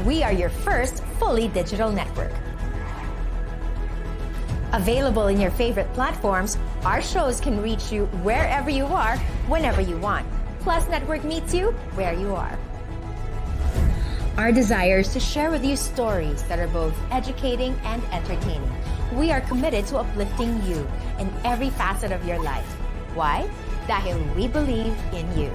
We are your first fully digital network. Available in your favorite platforms, our shows can reach you wherever you are, whenever you want. Plus Network meets you where you are. Our desire is to share with you stories that are both educating and entertaining. We are committed to uplifting you in every facet of your life. Why? Dahil we believe in you.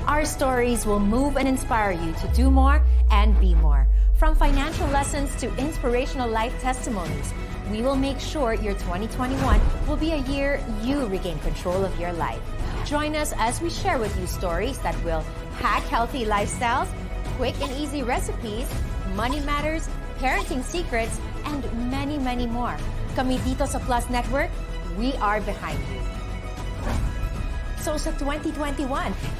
Our stories will move and inspire you to do more and be more. From financial lessons to inspirational life testimonies, we will make sure your 2021 will be a year you regain control of your life. Join us as we share with you stories that will hack healthy lifestyles, quick and easy recipes, money matters, parenting secrets, and many, many more. Kami dito sa Plus Network, we are behind you. So sa 2021,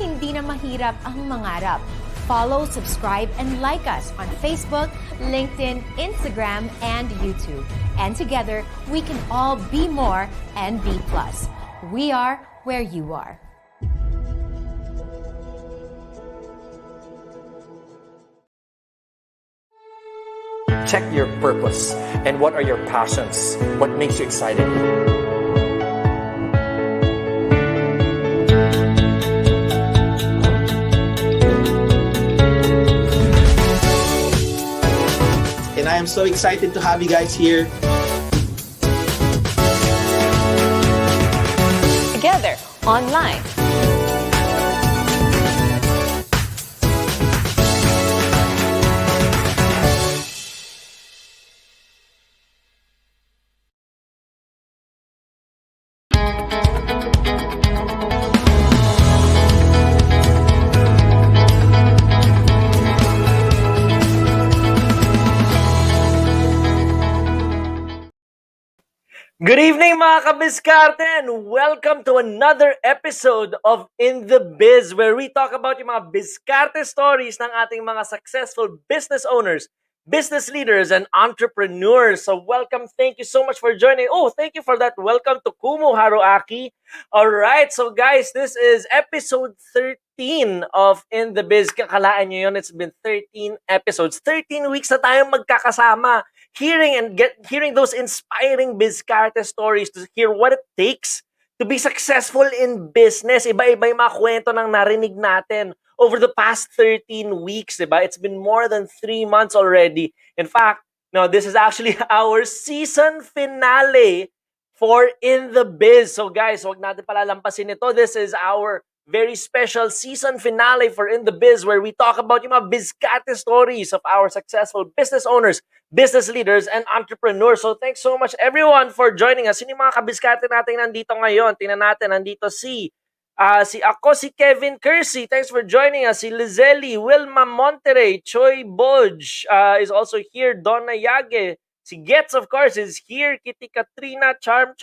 hindi na mahirap ang mangarap. Follow, subscribe, and like us on Facebook, LinkedIn, Instagram, and YouTube. And together, we can all be more and be plus. We are where you are. Check your purpose and what are your passions, what makes you excited. And I am so excited to have you guys here. Together, online. Good evening mga kabiskarte and welcome to another episode of In The Biz where we talk about yung mga biskarte stories ng ating mga successful business owners, business leaders, and entrepreneurs. So welcome, thank you so much for joining. Oh, thank you for that. Welcome to Kumu Haruaki. Alright, so guys, this is episode 13 of In The Biz. Kakalaan nyo yun, it's been 13 episodes. 13 weeks na tayong magkakasama. Hearing those inspiring Bizkarte stories to hear what it takes to be successful in business. Iba-iba yung mga kwento ng narinig natin over the past 13 weeks, diba? It's been more than 3 months already. In fact, no, this is actually our season finale for In The Biz. So guys, wag natin palalampasin ito. This is our very special season finale for In The Biz where we talk about yung mga Bizkarte stories of our successful business owners, business leaders, and entrepreneurs. So thanks so much everyone for joining us. Sino yung mga kabiskarte natin nandito ngayon? Tingnan natin, nandito si Kevin Kersey. Thanks for joining us. Si Lizelle, Wilma Monterey, Choi Bodge is also here. Donna Yage, si Gets of course is here. Kitty Katrina, Charm,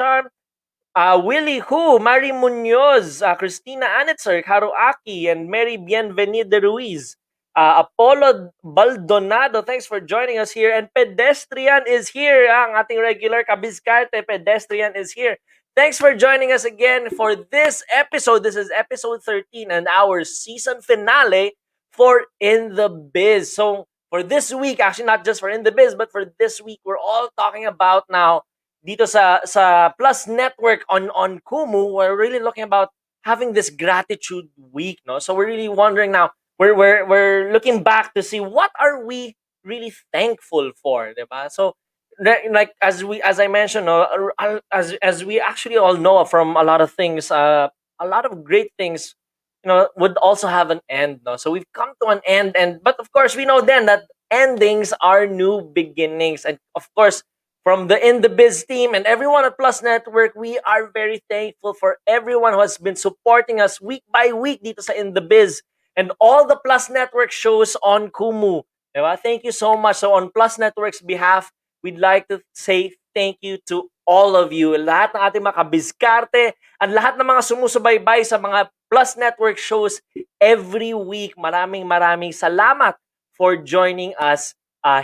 Willie Hu, Mari Munoz, Christina Anitzer, Haruaki, and Mary Bienvenida Ruiz. Apollo Baldonado, thanks for joining us here. And Pedestrian is here. Ang ating regular kabiskarte, Pedestrian is here. Thanks for joining us again for this episode. This is episode 13 and our season finale for In The Biz. So for this week, actually not just for In The Biz, but for this week, we're all talking about now dito sa Plus Network on Kumu. We're really looking about having this gratitude week, no? So we're really wondering now, we're looking back to see what are we really thankful for, diba? So like as I mentioned, no, as we actually all know from a lot of things, a lot of great things, you know, would also have an end, no? So we've come to an end, but of course we know then that endings are new beginnings, and of course from the In The Biz team and everyone at Plus Network, we are very thankful for everyone who has been supporting us week by week dito sa In The Biz and all the Plus Network shows on Kumu. Diba? Thank you so much. So on Plus Network's behalf, we'd like to say thank you to all of you. Lahat ng ating mga kabiskarte at lahat ng mga sumusubaybay sa mga Plus Network shows every week. Maraming salamat for joining us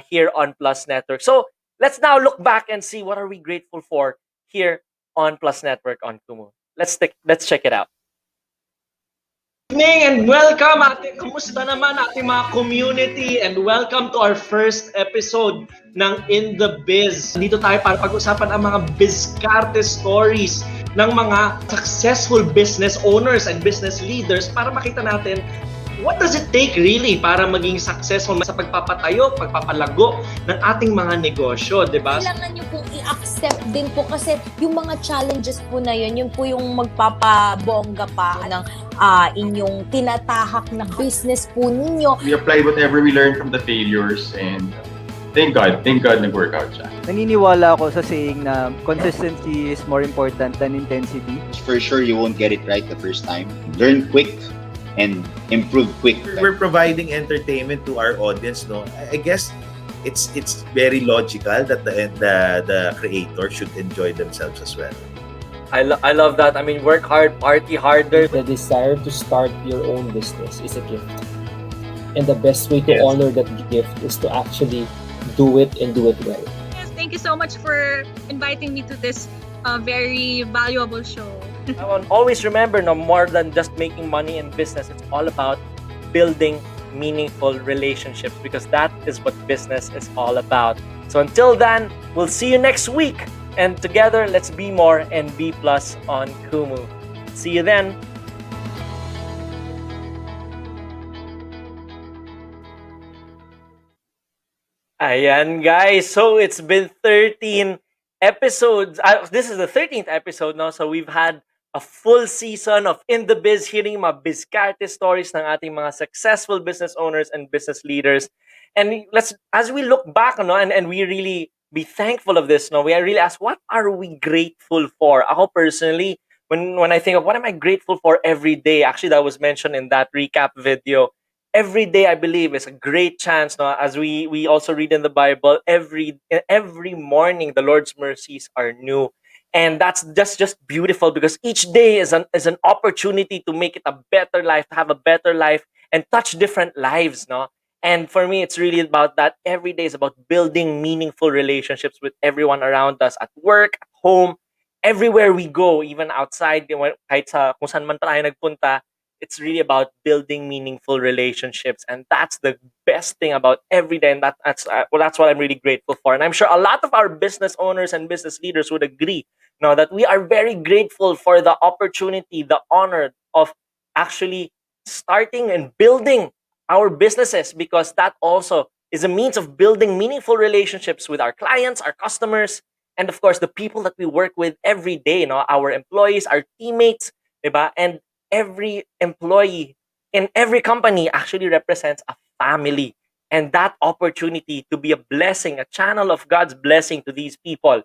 here on Plus Network. So let's now look back and see what are we grateful for here on Plus Network on Kumu. Let's check it out. Evening and welcome kumusta naman ating mga community and welcome to our first episode ng In The Biz. Dito tayo para pag-usapan ang mga bizkarte stories ng mga successful business owners and business leaders para makita natin what does it take really para maging successful sa pagpapatayo, pagpapalago ng ating mga negosyo, di ba? Kailangan nyo pong i-accept din po kasi yung mga challenges po na yun po yung magpapabongga pa ng inyong tinatahak na business po ninyo. We applied whatever we learned from the failures and thank God nag-work out siya. Naniniwala ako sa saying na consistency is more important than intensity. For sure, you won't get it right the first time. Learn quick and improve quick. We're providing entertainment to our audience, no? I guess it's very logical that the creator should enjoy themselves as well. I love that. I mean, work hard, party harder. The desire to start your own business is a gift. And the best way to honor that gift is to actually do it and do it well. Yes, thank you so much for inviting me to this very valuable show. I will always remember, no more than just making money in business, it's all about building meaningful relationships because that is what business is all about. So until then, we'll see you next week. And together, let's be more and be plus on Kumu. See you then. Ayan guys, so it's been 13 episodes. This is the 13th episode now, so we've had a full season of In The Biz, hearing mga bizkarte stories ng ating mga successful business owners and business leaders. And as we look back, no, and we really be thankful of this, no, we really ask, what are we grateful for? Ako personally, when I think of what am I grateful for every day, actually that was mentioned in that recap video. Every day, I believe, is a great chance. No, as we also read in the Bible, every morning the Lord's mercies are new, and that's just beautiful because each day is an opportunity to make it a better life, to have a better life, and touch different lives. No, and for me, it's really about that. Every day is about building meaningful relationships with everyone around us, at work, at home, everywhere we go, even outside. Kahit sa kung saan man tayo nagpunta. It's really about building meaningful relationships, and that's the best thing about every day. And that's what I'm really grateful for. And I'm sure a lot of our business owners and business leaders would agree, now that we are very grateful for the opportunity, the honor of actually starting and building our businesses, because that also is a means of building meaningful relationships with our clients, our customers, and of course the people that we work with every day. Our employees, our teammates, diba? And every employee in every company actually represents a family, and that opportunity to be a blessing, a channel of God's blessing to these people,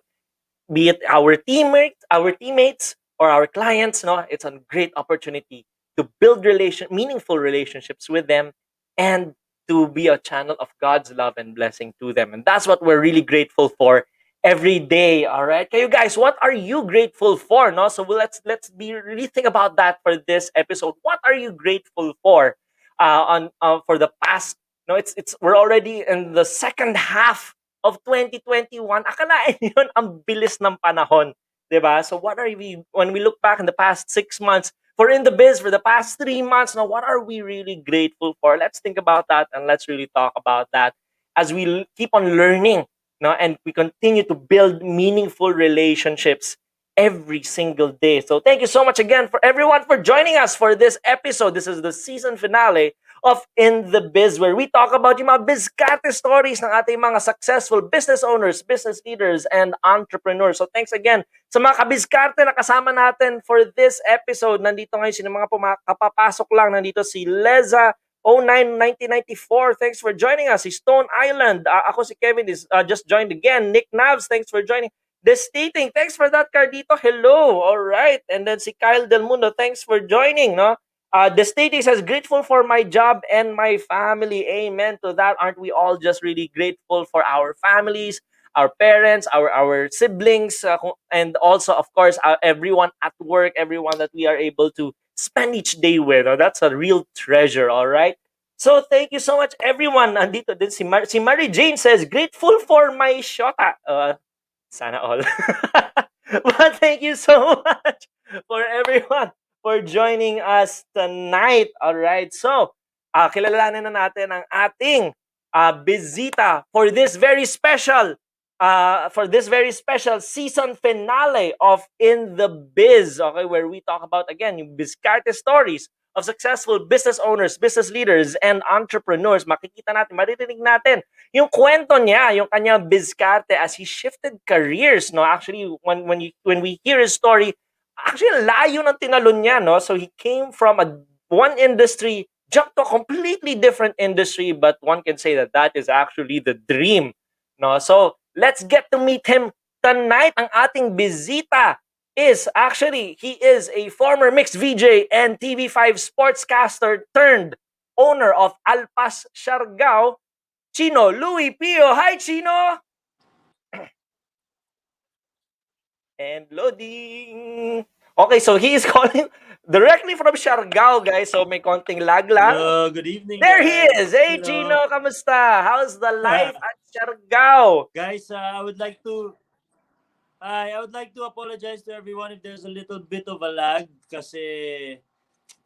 be it our teammates or our clients, it's a great opportunity to build meaningful relationships with them and to be a channel of God's love and blessing to them. And that's what we're really grateful for every day. All right, okay, you guys, what are you grateful for? No, so let's really think about that for this episode. What are you grateful for? For the past. No, we're already in the second half of 2021. Akalain yun ang bilis ng panahon, diba? So what are when we look back in the past 6 months for In The Biz, for the past 3 months, now what are we really grateful for? Let's think about that and let's really talk about that as we keep on learning. No, and we continue to build meaningful relationships every single day. So thank you so much again for everyone for joining us for this episode. This is the season finale of In The Biz, where we talk about yung mga bizkarte stories ng ating mga successful business owners, business leaders, and entrepreneurs. So thanks again sa mga kabizkarte na kasama natin for this episode. Nandito ngayon sino mga kapapasok lang. Nandito si Leza 09-1994, thanks for joining us. Si Stone Island, ako si Kevin is just joined again. Nick Navs, thanks for joining. Destating, thanks for that, Cardito. Hello, all right. And then si Kyle Del Mundo, thanks for joining. No, Destating says, grateful for my job and my family. Amen to that. Aren't we all just really grateful for our families, our parents, our siblings, and also, of course, everyone at work, everyone that we are able to spend each day with. That's a real treasure, all right? So thank you so much, everyone. Andito din si Mary Jane says, grateful for my shota. Sana all. But thank you so much for everyone for joining us tonight. All right. So, kilalanin na natin ang ating bisita for this very special season finale of In The Biz, okay, where we talk about, again, yung Bizcarte stories of successful business owners, business leaders, and entrepreneurs. Makikita natin, maririnig natin yung kwento niya, yung kanyang Bizcarte as he shifted careers, no? Actually, when we hear his story, actually, layo ng tinalon niya, no? So he came from one industry, jumped to a completely different industry, but one can say that that is actually the dream, no? So let's get to meet him tonight. Ang ating bisita he is a former mixed VJ and TV5 sportscaster turned owner of Alpas Siargao, Chino Lui Pio. Hi, Chino! And loading. Okay, so he is calling directly from Siargao, guys. So may konting lag lang. Hello, good evening. There guys. he is. Hey, Hello. Chino, kamusta? How's the life at Siargao? Guys, I would like to apologize to everyone if there's a little bit of a lag kasi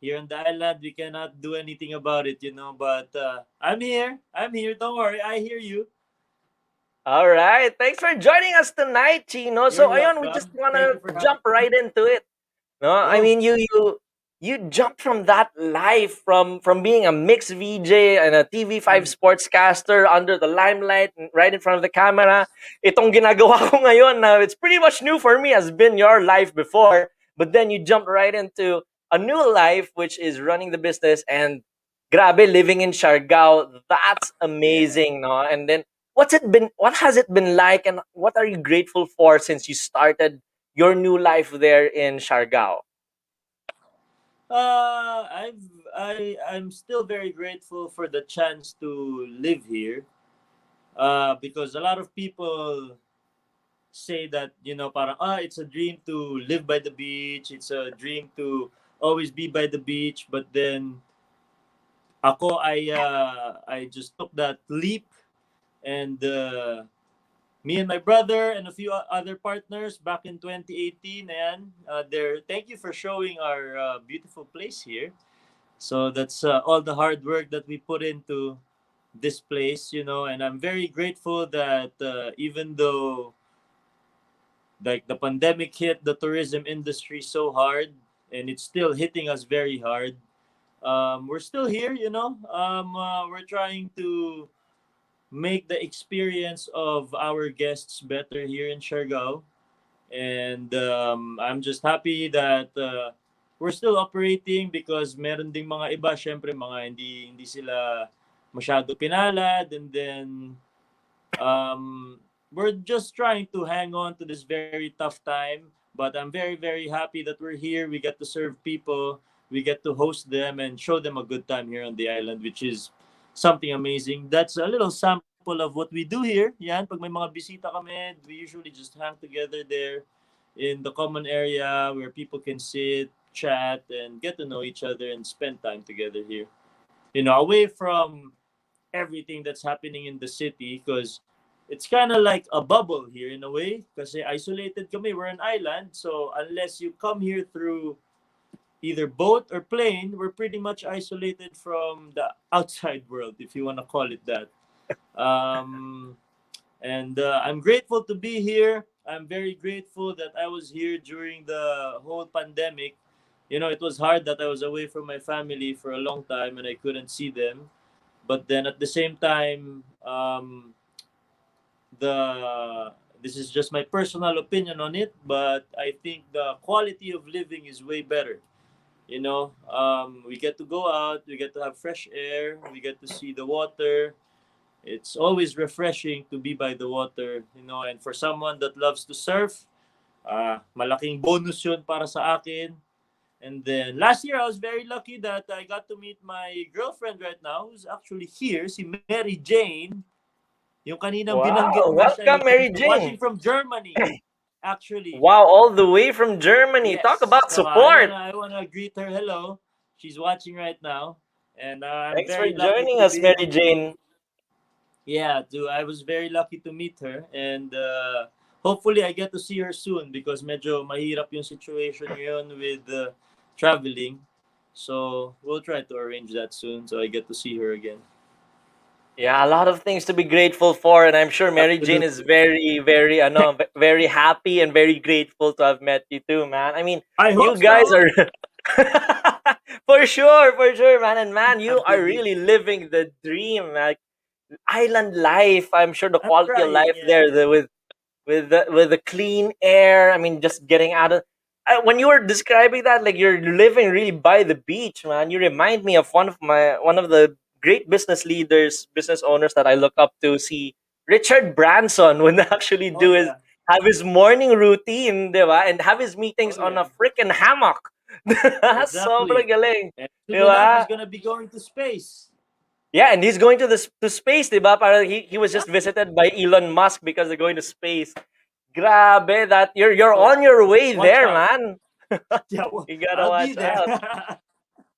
here on the island we cannot do anything about it, but I'm here. Don't worry. I hear you. All right. Thanks for joining us tonight, Chino. So, You're ayun, we welcome. just wanna Thank you for jump right into it. No, I Oh. mean, you jumped from that life from being a mixed VJ and a TV5 sportscaster under the limelight, right in front of the camera. Itong ginagawa ko ngayon na it's pretty much new for me, has been your life before, but then you jumped right into a new life, which is running the business, and grabe, living in Siargao. That's amazing, no? And then what has it been like, and what are you grateful for since you started your new life there in Siargao? I'm still very grateful for the chance to live here. Because a lot of people say that, parang, it's a dream to live by the beach. It's a dream to always be by the beach. But then, I just took that leap, and me and my brother and a few other partners back in 2018, and thank you for showing our beautiful place here. So that's all the hard work that we put into this place, and I'm very grateful that even though like the pandemic hit the tourism industry so hard, and it's still hitting us very hard, we're still here. We're trying to make the experience of our guests better here in Siargao, and I'm just happy that we're still operating because meron ding mga iba, syempre mga hindi sila masyado pinalad, and then we're just trying to hang on to this very tough time. But I'm very, very happy that we're here. We get to serve people, we get to host them and show them a good time here on the island, which is something amazing. That's a little sample of what we do here. Yan, pag may mga bisita kami, we usually just hang together there in the common area where people can sit, chat, and get to know each other and spend time together here. Away from everything that's happening in the city, because it's kind of like a bubble here in a way, kasi isolated kami, we're an island, so unless you come here through either boat or plane, we're pretty much isolated from the outside world, if you want to call it that. And I'm grateful to be here. I'm very grateful that I was here during the whole pandemic. It was hard that I was away from my family for a long time and I couldn't see them. But then at the same time, this is just my personal opinion on it, but I think the quality of living is way better. We get to go out, we get to have fresh air, we get to see the water. It's always refreshing to be by the water, and for someone that loves to surf, malaking bonus yun para sa akin. And then last year, I was very lucky that I got to meet my girlfriend right now, who's actually here, si Mary Jane. Yung kaninang binanggit na siya, welcome, Mary Jane. Watching from Germany, actually. Wow, all the way from Germany. Yes. Talk about So support. I wanna greet her. Hello. She's watching right now. And I'm Thanks for very lucky joining to us, be Mary able to- Jane. Yeah, I was very lucky to meet her, and hopefully I get to see her soon because medyo mahirap yung situation ngayon with traveling. So we'll try to arrange that soon so I get to see her again. Yeah, a lot of things to be grateful for, and I'm sure Mary Jane is Absolutely. very, very, very happy and very grateful to have met you too, man. I mean, I you hope guys so. are for sure, man. And man, you are Absolutely. really living the dream, like island life. I'm sure the I'm quality of trying, life yeah. there, with the clean air. I mean, just getting out of. When you were describing that, like you're living really by the beach, man. You remind me of one of the great business leaders, business owners that I look up to. See Richard Branson would actually Oh do his yeah. have his morning routine, di ba? And have his meetings Oh on yeah. a freaking hammock. Sobrang Exactly. galing, And di soon enough, he's ba? gonna be going to space. Yeah, and he's going to to space, di ba? Para he was just Exactly. visited by Elon Musk because they're going to space. Grabe, that you're So on your way watch there, out. man. Yeah, You gotta I'll be watch there. out.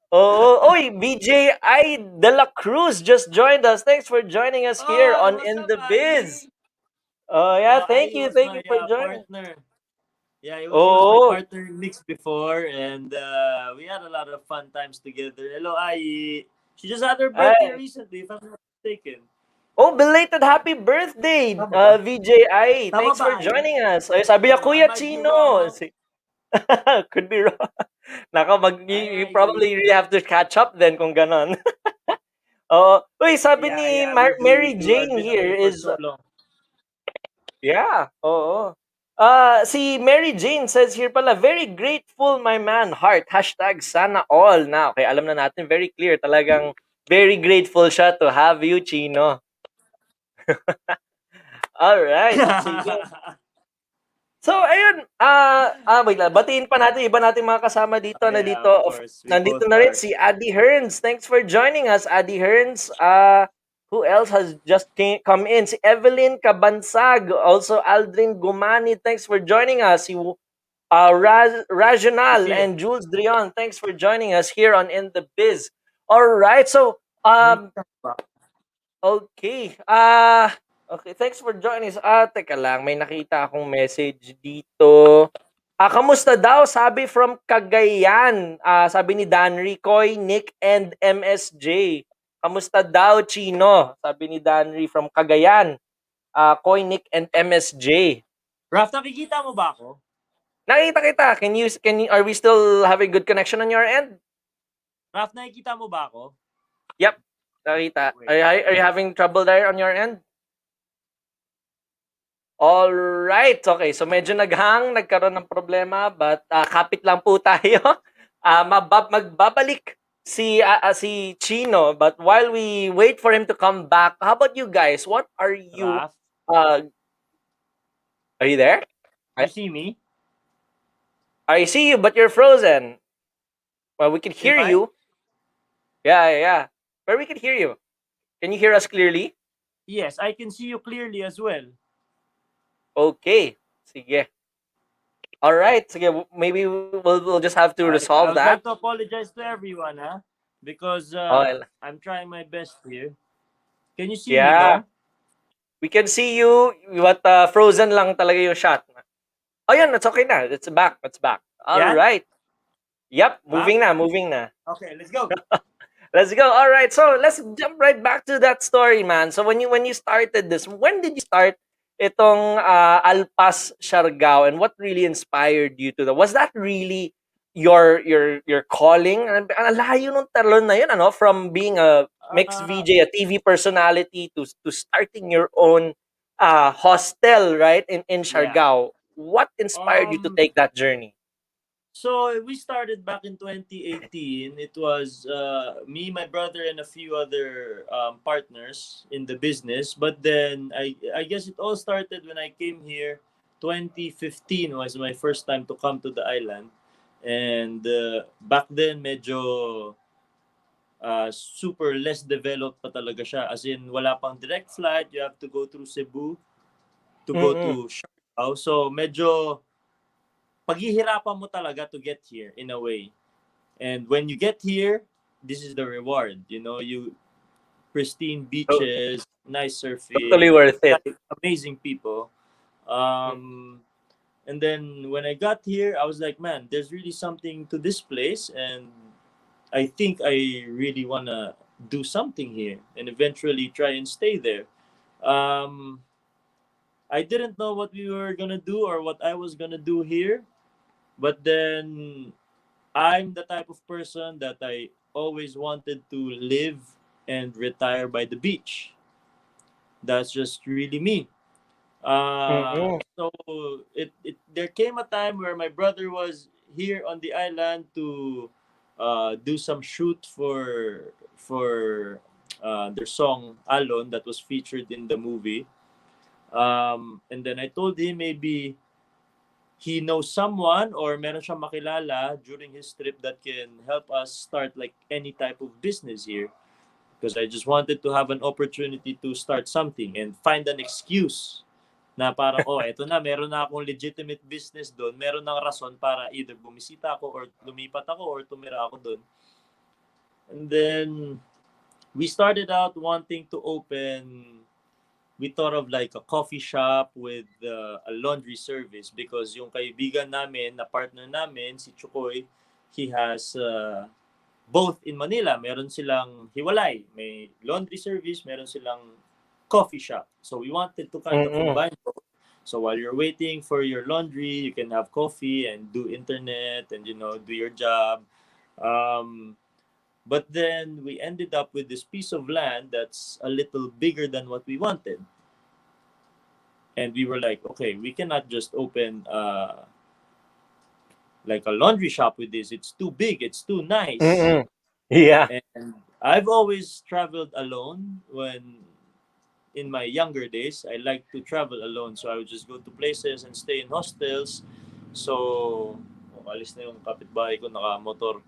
Oh, oy, BJI De La Cruz just joined us. Thanks for joining us here Oh, on what's In up, The Biz. IE? Oh yeah, IE was thank my you for joining. partner. Yeah, he was my Oh, partner in mix before, and we had a lot of fun times together. Hello, IE. She just had her birthday ay. recently, if I'm not mistaken. Oh, belated happy birthday, Tama ba? VJI. Tama Thanks for ba, IE? joining us. Ay, sabi niya, I Kuya might be wrong, Chino. huh? Could be wrong. Nako, Hi, you IE. probably really have to catch up then kung ganon. Oo. Uy, sabi Yeah, ni yeah, we do, we Mary do. I've Jane been here away for is, so long. yeah, oo. Si Mary Jane says here pala, very grateful my man, heart. Hashtag sana all. Na, okay, alam na natin, very clear. Talagang very grateful siya to have you, Chino. Alright, sige. So, ayun, wait lang, batiin pa natin, iba natin mga kasama dito, Yeah, of course. We nandito both na rin are. si Addy Hearns. Thanks for joining us, Addy Hearns. Who else has just come in? Si Evelyn Cabansag, also Aldrin Gumani. Thanks for joining us. Si Rajonal Sige. and Jules Drion. Thanks for joining us here on In The Biz. All right, so okay. Okay, thanks for joining us. Teka lang, may nakita akong message dito. Kamusta daw? Sabi from Cagayan. Sabi ni Dan Ricoy, Nick, and MSJ. Kamusta daw, Chino? Sabi ni Danry from Cagayan. Koy, Nick, and MSJ. Raf, nakikita mo ba ako? Nakita kita. Are we still having good connection on your end? Raf, nakikita mo ba ako? Yep. Nakita. Wait. Are you having trouble there on your end? All right. Okay, so medyo nagkaroon ng problema, but kapit lang po tayo. Magbabalik si Chino, but while we wait for him to come back, how about you guys? What Raf, are you there? you see me? I see you, but you're frozen. Well, we can Am hear I? you. Yeah. But we can hear you. Can you hear us clearly? Yes, I can see you clearly as well. Okay. Sige. All right. Sige, maybe we'll just have to I resolve would like that. to apologize to everyone, because Okay. I'm trying my best here. Can you see me, Yeah. no? We can see you, but frozen lang talaga yung shot. Oh, yan, it's okay na. It's back. All Yan? right. Yep, Back? moving na. Okay, let's go. Let's go. All right. So, let's jump right back to that story, man. So, when you started this, when did you start itong Alpas Siargao, and what really inspired you to that? Was that really your calling? Ang layo nung talon na yun, ano, from being a mixed Uh, VJ, a TV personality, to starting your own hostel, right, in yeah. Siargao. What inspired you to take that journey? So we started back in 2018. It was me, my brother, and a few other partners in the business. But then I guess it all started when I came here. 2015 was my first time to come to the island, and back then medyo super less developed pa talaga siya. As in, wala pang direct flight. You have to go through Cebu to go Mm-mm. to Siargao. So medyo paghihirapan mo talaga to get here in a way. And when you get here, this is the reward. You know, you pristine beaches, nice Totally surfing, worth it. amazing people. Mm. And then when I got here, I was like, man, there's really something to this place, and I think I really wanna do something here, and eventually try and stay there. Um, I didn't know what we were gonna do or what I was gonna do here, but then I'm the type of person that I always wanted to live and retire by the beach. That's just really me. Mm-mm. So there came a time where my brother was here on the island to do some shoot for their song Alon that was featured in the movie. And then I told him maybe he knows someone or meron siyang makilala during his trip that can help us start like any type of business here, because I just wanted to have an opportunity to start something and find an excuse na parang, oh, eto na, meron na akong legitimate business doon, meron ng rason para either bumisita ako or lumipat ako or tumira ako doon. And then, we started out wanting to open, we thought of like a coffee shop with a laundry service, because yung kaibigan namin, na partner namin, si Chukoy, he has both in Manila. Meron silang hiwalay. May laundry service, meron silang coffee shop. So we wanted to kind of Mm-mm. combine both. So while you're waiting for your laundry, you can have coffee and do internet and, do your job. But then we ended up with this piece of land that's a little bigger than what we wanted. And we were like, okay, we cannot just open like a laundry shop with this. It's too big. It's too nice. Mm-mm. Yeah. And I've always traveled alone. When in my younger days, I like to travel alone. So I would just go to places and stay in hostels. So, alis na yung kapitbahay ko, naka-motor.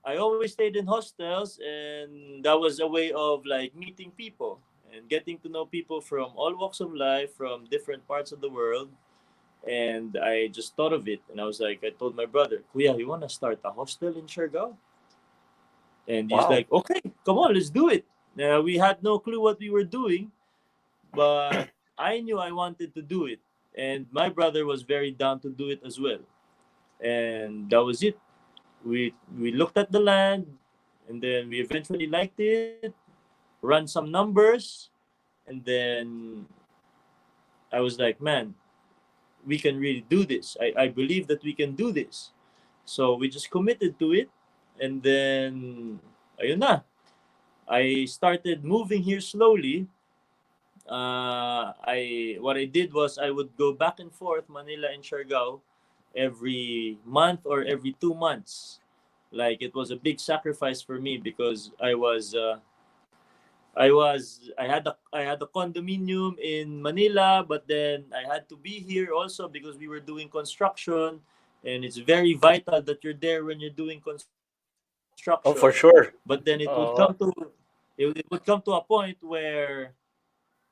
I always stayed in hostels, and that was a way of like meeting people and getting to know people from all walks of life, from different parts of the world. And I just thought of it, and I was like, I told my brother, Kuya, you want to start a hostel in Siargao? And he's Wow. like, okay, come on, let's do it. We had no clue what we were doing, but I knew I wanted to do it. And my brother was very down to do it as well. And that was it. We looked at the land, and then we eventually liked it, run some numbers, and then I was like, man, we can really do this. I believe that we can do this. So we just committed to it, and then ayun na. I started moving here slowly. What I did was I would go back and forth Manila and Siargao every month or every 2 months. Like, it was a big sacrifice for me, because I had a condominium in Manila, but then I had to be here also because we were doing construction, and it's very vital that you're there when you're doing construction. Oh, for But then sure. Oh. it would come to a point where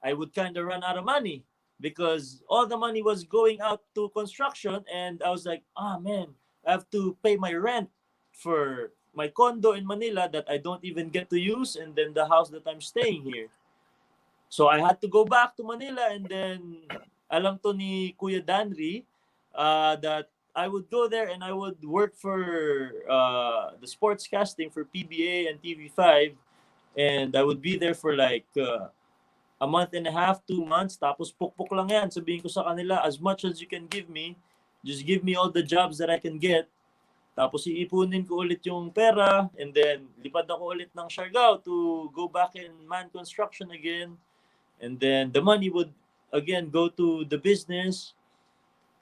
I would kind of run out of money, because all the money was going out to construction, and I was like, ah, man, I have to pay my rent for my condo in Manila that I don't even get to use, and then the house that I'm staying here. So I had to go back to Manila, and then alam to ni Kuya Danry that I would go there and I would work for the sports casting for PBA and TV5, and I would be there for like a month and a half, 2 months, tapos pukpok lang yan. Sabihin ko sa kanila, as much as you can give me, just give me all the jobs that I can get. Tapos iipunin ko ulit yung pera, and then lipad ako ulit ng Siargao to go back and man construction again. And then the money would again go to the business.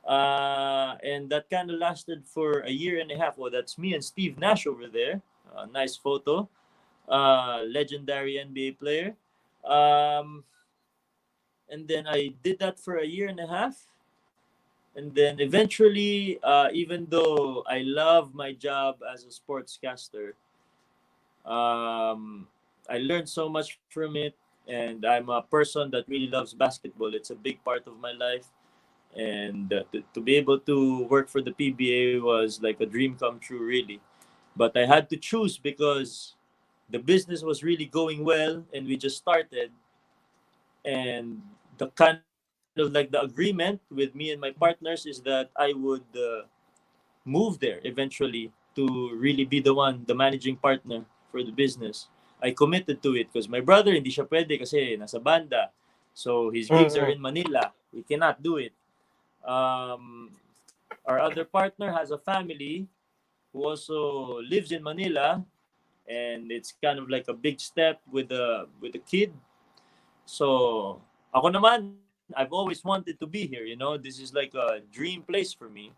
And that kind of lasted for a year and a half. Well, that's me and Steve Nash over there. Nice photo. Legendary NBA player. And then I did that for a year and a half. And then eventually, even though I love my job as a sportscaster, I learned so much from it. And I'm a person that really loves basketball. It's a big part of my life. And to be able to work for the PBA was like a dream come true, really. But I had to choose, because the business was really going well and we just started. And the kind of of like the agreement with me and my partners is that I would move there eventually to really be the managing partner for the business. I committed to it because my brother hindi siya pwede kasi nasa banda. So his gigs are Mm-mm. in Manila. We cannot do it. Um, our other partner has a family who also lives in Manila, and it's kind of like a big step with a kid. So ako naman, I've always wanted to be here. This is like a dream place for me.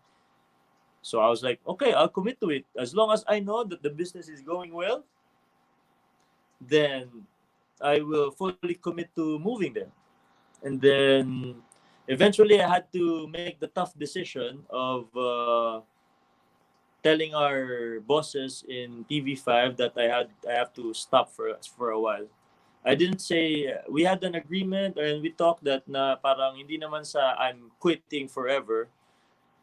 So I was like, okay, I'll commit to it. As long as I know that the business is going well, then I will fully commit to moving there. And then eventually I had to make the tough decision of telling our bosses in TV5 that I have to stop for a while. I didn't say we had an agreement and we talked that na parang hindi naman sa I'm quitting forever,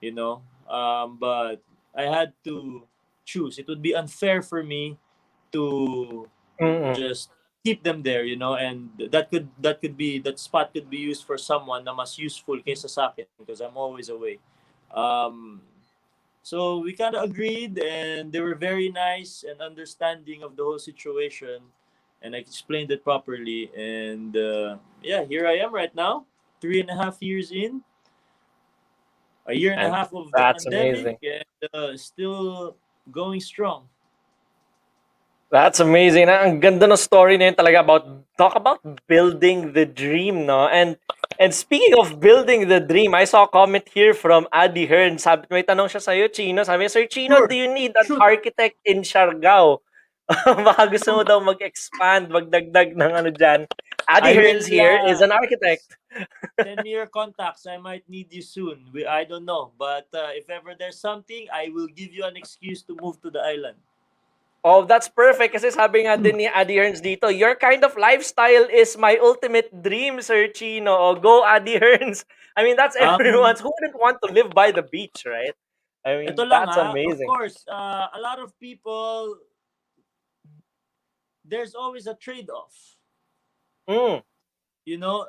but I had to choose. It would be unfair for me to Mm-mm. just keep them there, and that spot could be used for someone na mas useful kaysa sa akin because I'm always away. Um, so we kind of agreed, and they were very nice and understanding of the whole situation, and I explained it properly. And yeah, here I am right now, 3.5 years in, a year and a And half of the that's pandemic, amazing. and still going strong. That's amazing. Ang ganda ng story na yun talaga talk about building the dream, no? And speaking of building the dream, I saw a comment here from Adi Hearn. Sabi, may tanong siya sa'yo, Chino. Sabi, Sir Chino, do Sure, you need an shoot. architect in Siargao? Baka gusto mo daw mag-expand, magdagdag ng ano dyan. Adi I Hearns will here is an architect. send me your contacts. I might need you soon. I don't know, but if ever there's something, I will give you an excuse to move to the island. Oh, that's perfect. Kasi sabi nga din ni Adi Hearns dito, your kind of lifestyle is my ultimate dream, Sir Chino. Oh, go, Adi Hearns. I mean, that's Um, everyone's. Who wouldn't want to live by the beach, right? I ito mean, lang that's of amazing. course, a lot of people, there's always a trade-off. Mm, You know,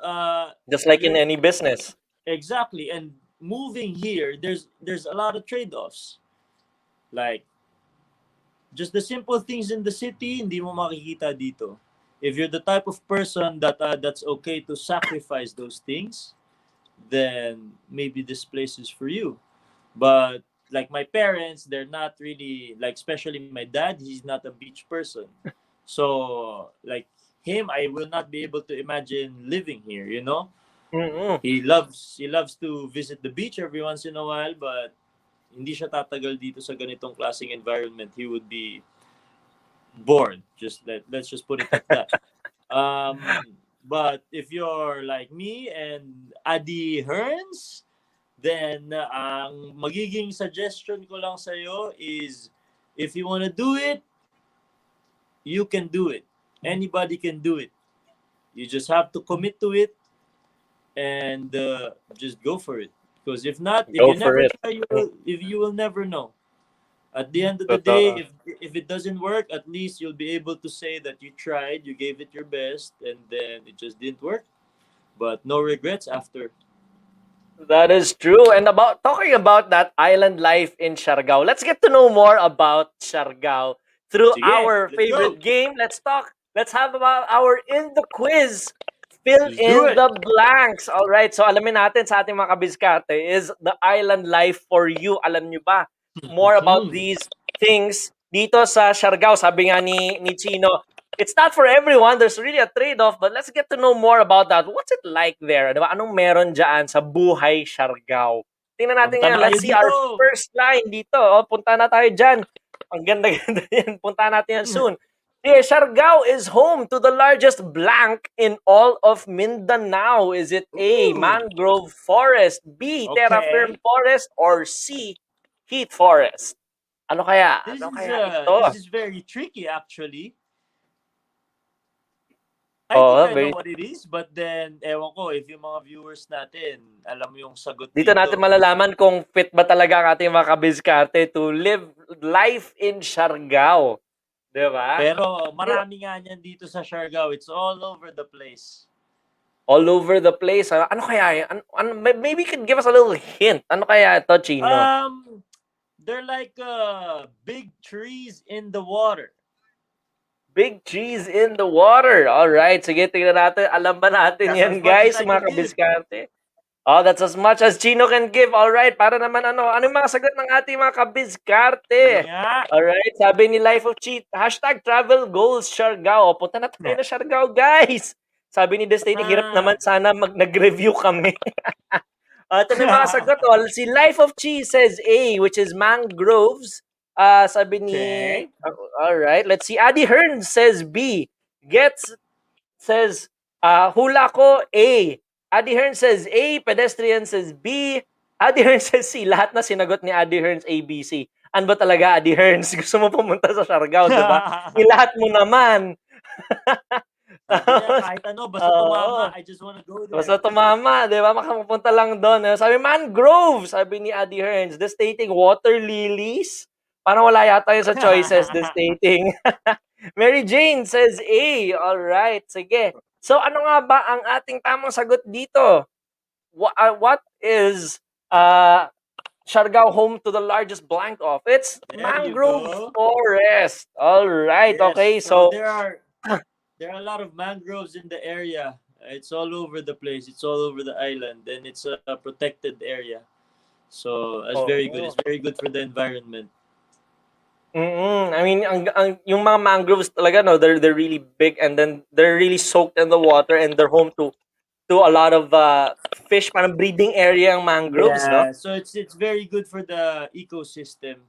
just like in there's any business. exactly, and moving here, there's a lot of trade-offs. Like just the simple things in the city, hindi mo makikita dito. If you're the type of person that's okay to sacrifice those things, then maybe this place is for you. But like my parents, they're not really like, especially my dad, he's not a beach person. So like him, I will not be able to imagine living here. Mm-mm. He loves to visit the beach every once in a while, but hindi siya tatagal dito sa ganitong klaseng environment. He would be bored. Let's just put it at that. But if you're like me and Adi Hearns, then ang magiging suggestion ko lang sa'yo is, if you want to do it, you can do it. Anybody can do it. You just have to commit to it and just go for it. Because if not, if Go you for never it. try, you will never know. At the end of the day, Totoo. if it doesn't work, at least you'll be able to say that you tried, you gave it your best, and then it just didn't work. But no regrets after. That is true. And talking about that island life in Siargao, let's get to know more about Siargao through Sige, our let's go. favorite game. Let's talk. Let's have about our In the Quiz. Fill Let's do in it. the blanks. All right. So alamin natin sa ating mga kabiskate is the island life for you. Alam nyo ba more about these things dito sa Siargao? Sabi nga ni Chino, it's not for everyone. There's really a trade-off, but let's get to know more about that. What's it like there? Diba? Anong meron dyan sa buhay Siargao? Tingnan natin Punta ngayon. na kayo Let's see dito. our first line dito. Oh, punta na tayo dyan. Ang ganda-ganda yan. Punta natin yan soon. Here, Siargao is home to the largest blank in all of Mindanao. Is it A, Ooh. mangrove forest, B, terra firm Okay. forest, or C, heat forest? Ano kaya? This Ano is kaya uh ito? this is very tricky actually. I think Oh, I know very. what it is, but then ewan ko if yung mga viewers natin alam mo yung sagot Dito natin dito. malalaman kung fit ba talaga ang ating mga kabiskarte to live life in Siargao. Di ba? Pero marami nga niyan dito sa Siargao. It's all over the place. all over the place. Ano kaya yan? Maybe you could give us a little hint. Ano kaya ito, Chino? They're like big trees in the water. Big trees in the water. All right. Sige, tingnan natin. Alam ba natin That's yan, as much as guys, I mga can give. kabiskarte? Oh, that's as much as Chino can give. All right. Para naman ano yung mga sagot ng ating mga kabiskarte? Yeah. All right. Sabi ni Life of Cheat, hashtag travel goals Siargao. O, punta na tayo na Siargao, guys. Sabi ni Destiny, hirap naman sana nag-review kami. Ito na yung mga sagot. Oh. Si Life of Chi says A, which is mangroves. Sabi ni... Okay. All right. Let's see. Adi Hearn says B. Gets says, hula ko A. Adi Hearn says A. Pedestrian says B. Adi Hearn says C. Lahat na sinagot ni Adi Hearns ABC. Ano ba talaga, Adi Hearns? Gusto mo pumunta sa Siargao, di ba? Lahat mo naman. Sabi niya, kahit ano, basta tumama, I just wanna go there. Basta tumama, di ba? Makapunta lang doon. Sabi, mangrove, sabi ni Adi Hearns. Destating water lilies. Parang wala yata yun sa choices, destating. Mary Jane says A. Alright, sige. So, ano nga ba ang ating tamang sagot dito? What is Siargao home to the largest blank off? It's There mangrove you go. forest. Alright, Yes. okay. So So, there are a lot of mangroves in the area. It's all over the place. It's all over the island, and it's a protected area. So it's very good. It's very good for the environment. I mean, yung mga mangroves talaga, no, they're really big, and then they're really soaked in the water, and they're home to a lot of fish, parang breeding area ang mangroves, no? So it's very good for the ecosystem.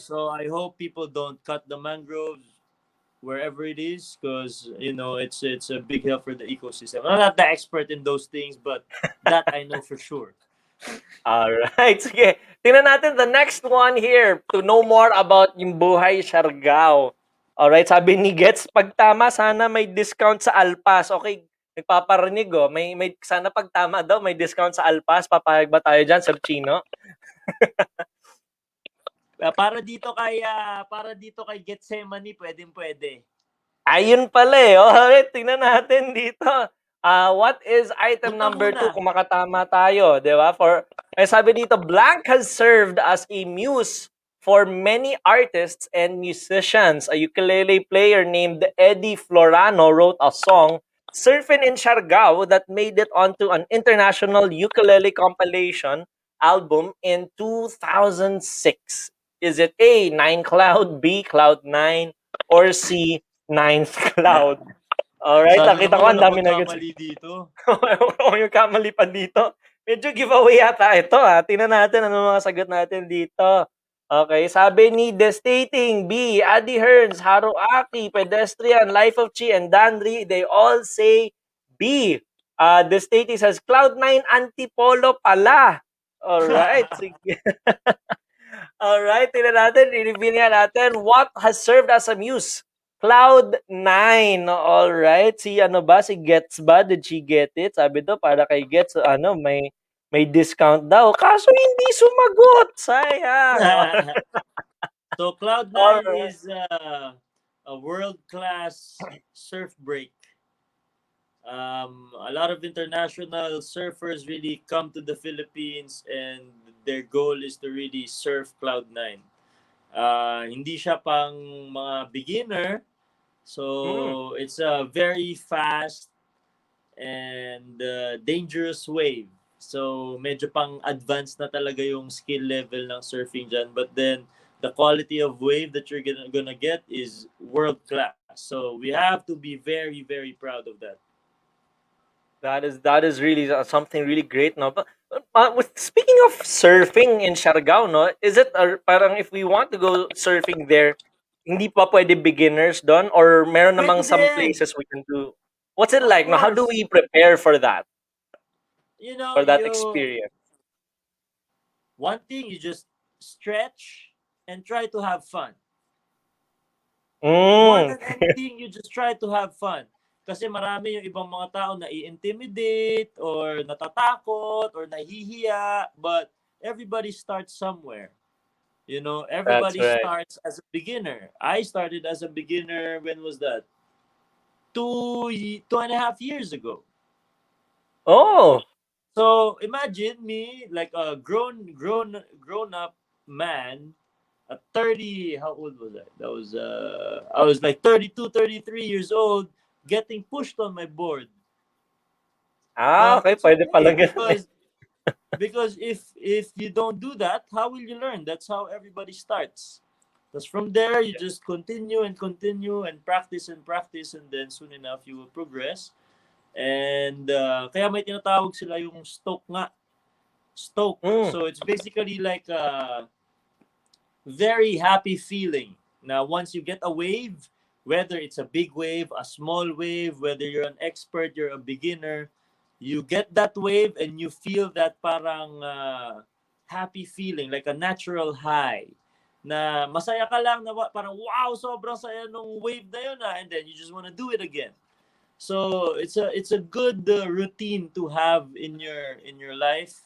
So I hope people don't cut the mangroves wherever it is, because it's a big help for the ecosystem. I'm not the expert in those things, but that I know for sure. Alright, sige. Tingnan natin the next one here to know more about yung buhay Siargao. Alright, sabi ni Gets, pag tama, sana may discount sa Alpas. Okay, nagpaparinig, oh. May sana pag tama daw, may discount sa Alpas. Papayag ba tayo dyan, Sir Chino? Para dito kay Getsemani, pwede. Ayun pala eh. Alright, tingnan natin dito. What is item number 2 kung makatama tayo, di ba? Sabi dito, blank has served as a muse for many artists and musicians. A ukulele player named Eddie Florano wrote a song, Surfin' in Siargao, that made it onto an international ukulele compilation album in 2006. Is it A, Nine Cloud, B, Cloud 9, or C, Ninth Cloud? Alright, Sana nakita ko naman ang dami na magkamali dito. yung kamali pa dito. Medyo giveaway yata ito ha. Tingnan natin ano mga sagot natin dito. Okay, sabi ni Destating B, Adi Hearns, Haru Aki, Pedestrian, Life of Chi, and Danri, they all say B. Destating says, Cloud9 Antipolo pala. Alright, sige. Alright, tingnan natin, i-reveal nga natin what has served as a muse. Cloud9. Alright. Si Gets ba? Did she get it? Sabi daw, para kay Gets, may discount daw. Kaso hindi sumagot. Sayang. So Cloud9 Alright. is a world-class surf break. A lot of international surfers really come to the Philippines, and their goal is to really surf Cloud9. Hindi siya pang mga beginner. So it's a very fast and dangerous wave. So medyo pang advanced na talaga yung skill level ng surfing dyan. But then the quality of wave that you're gonna get is world class. So we have to be very, very proud of that. That is really something really great, no? But speaking of surfing in Siargao, no? Is it parang if we want to go surfing there, hindi pa pwede beginners doon, or meron namang Pwede some din. places we can do? What's it Of like? No, how do course. we prepare for that? For that You experience? one thing, you just stretch and try to have fun. Mm. More than anything, you just try to have fun. Kasi marami yung ibang mga tao na i-intimidate or natatakot or nahihiya, but everybody starts somewhere. Everybody That's right. starts as a beginner. I started as a beginner, when was that? 2.5 years ago. Oh, So imagine me like a grown up man at 30. How old was I? That was I was like 32, 33 years old, getting pushed on my board. But okay, it's pwede okay pala ganun eh. because if you don't do that, how will you learn? That's how everybody starts. Because from there, you just continue and practice, and then soon enough you will progress. And kaya may tinatawag sila yung stoke. Mm. So it's basically like a very happy feeling. Now, once you get a wave, whether it's a big wave, a small wave, whether you're an expert, you're a beginner, you get that wave and you feel that parang happy feeling, like a natural high. Na masaya ka lang na parang wow, sobrang saya nung wave na yun and then you just want to do it again. So it's a good routine to have in your life,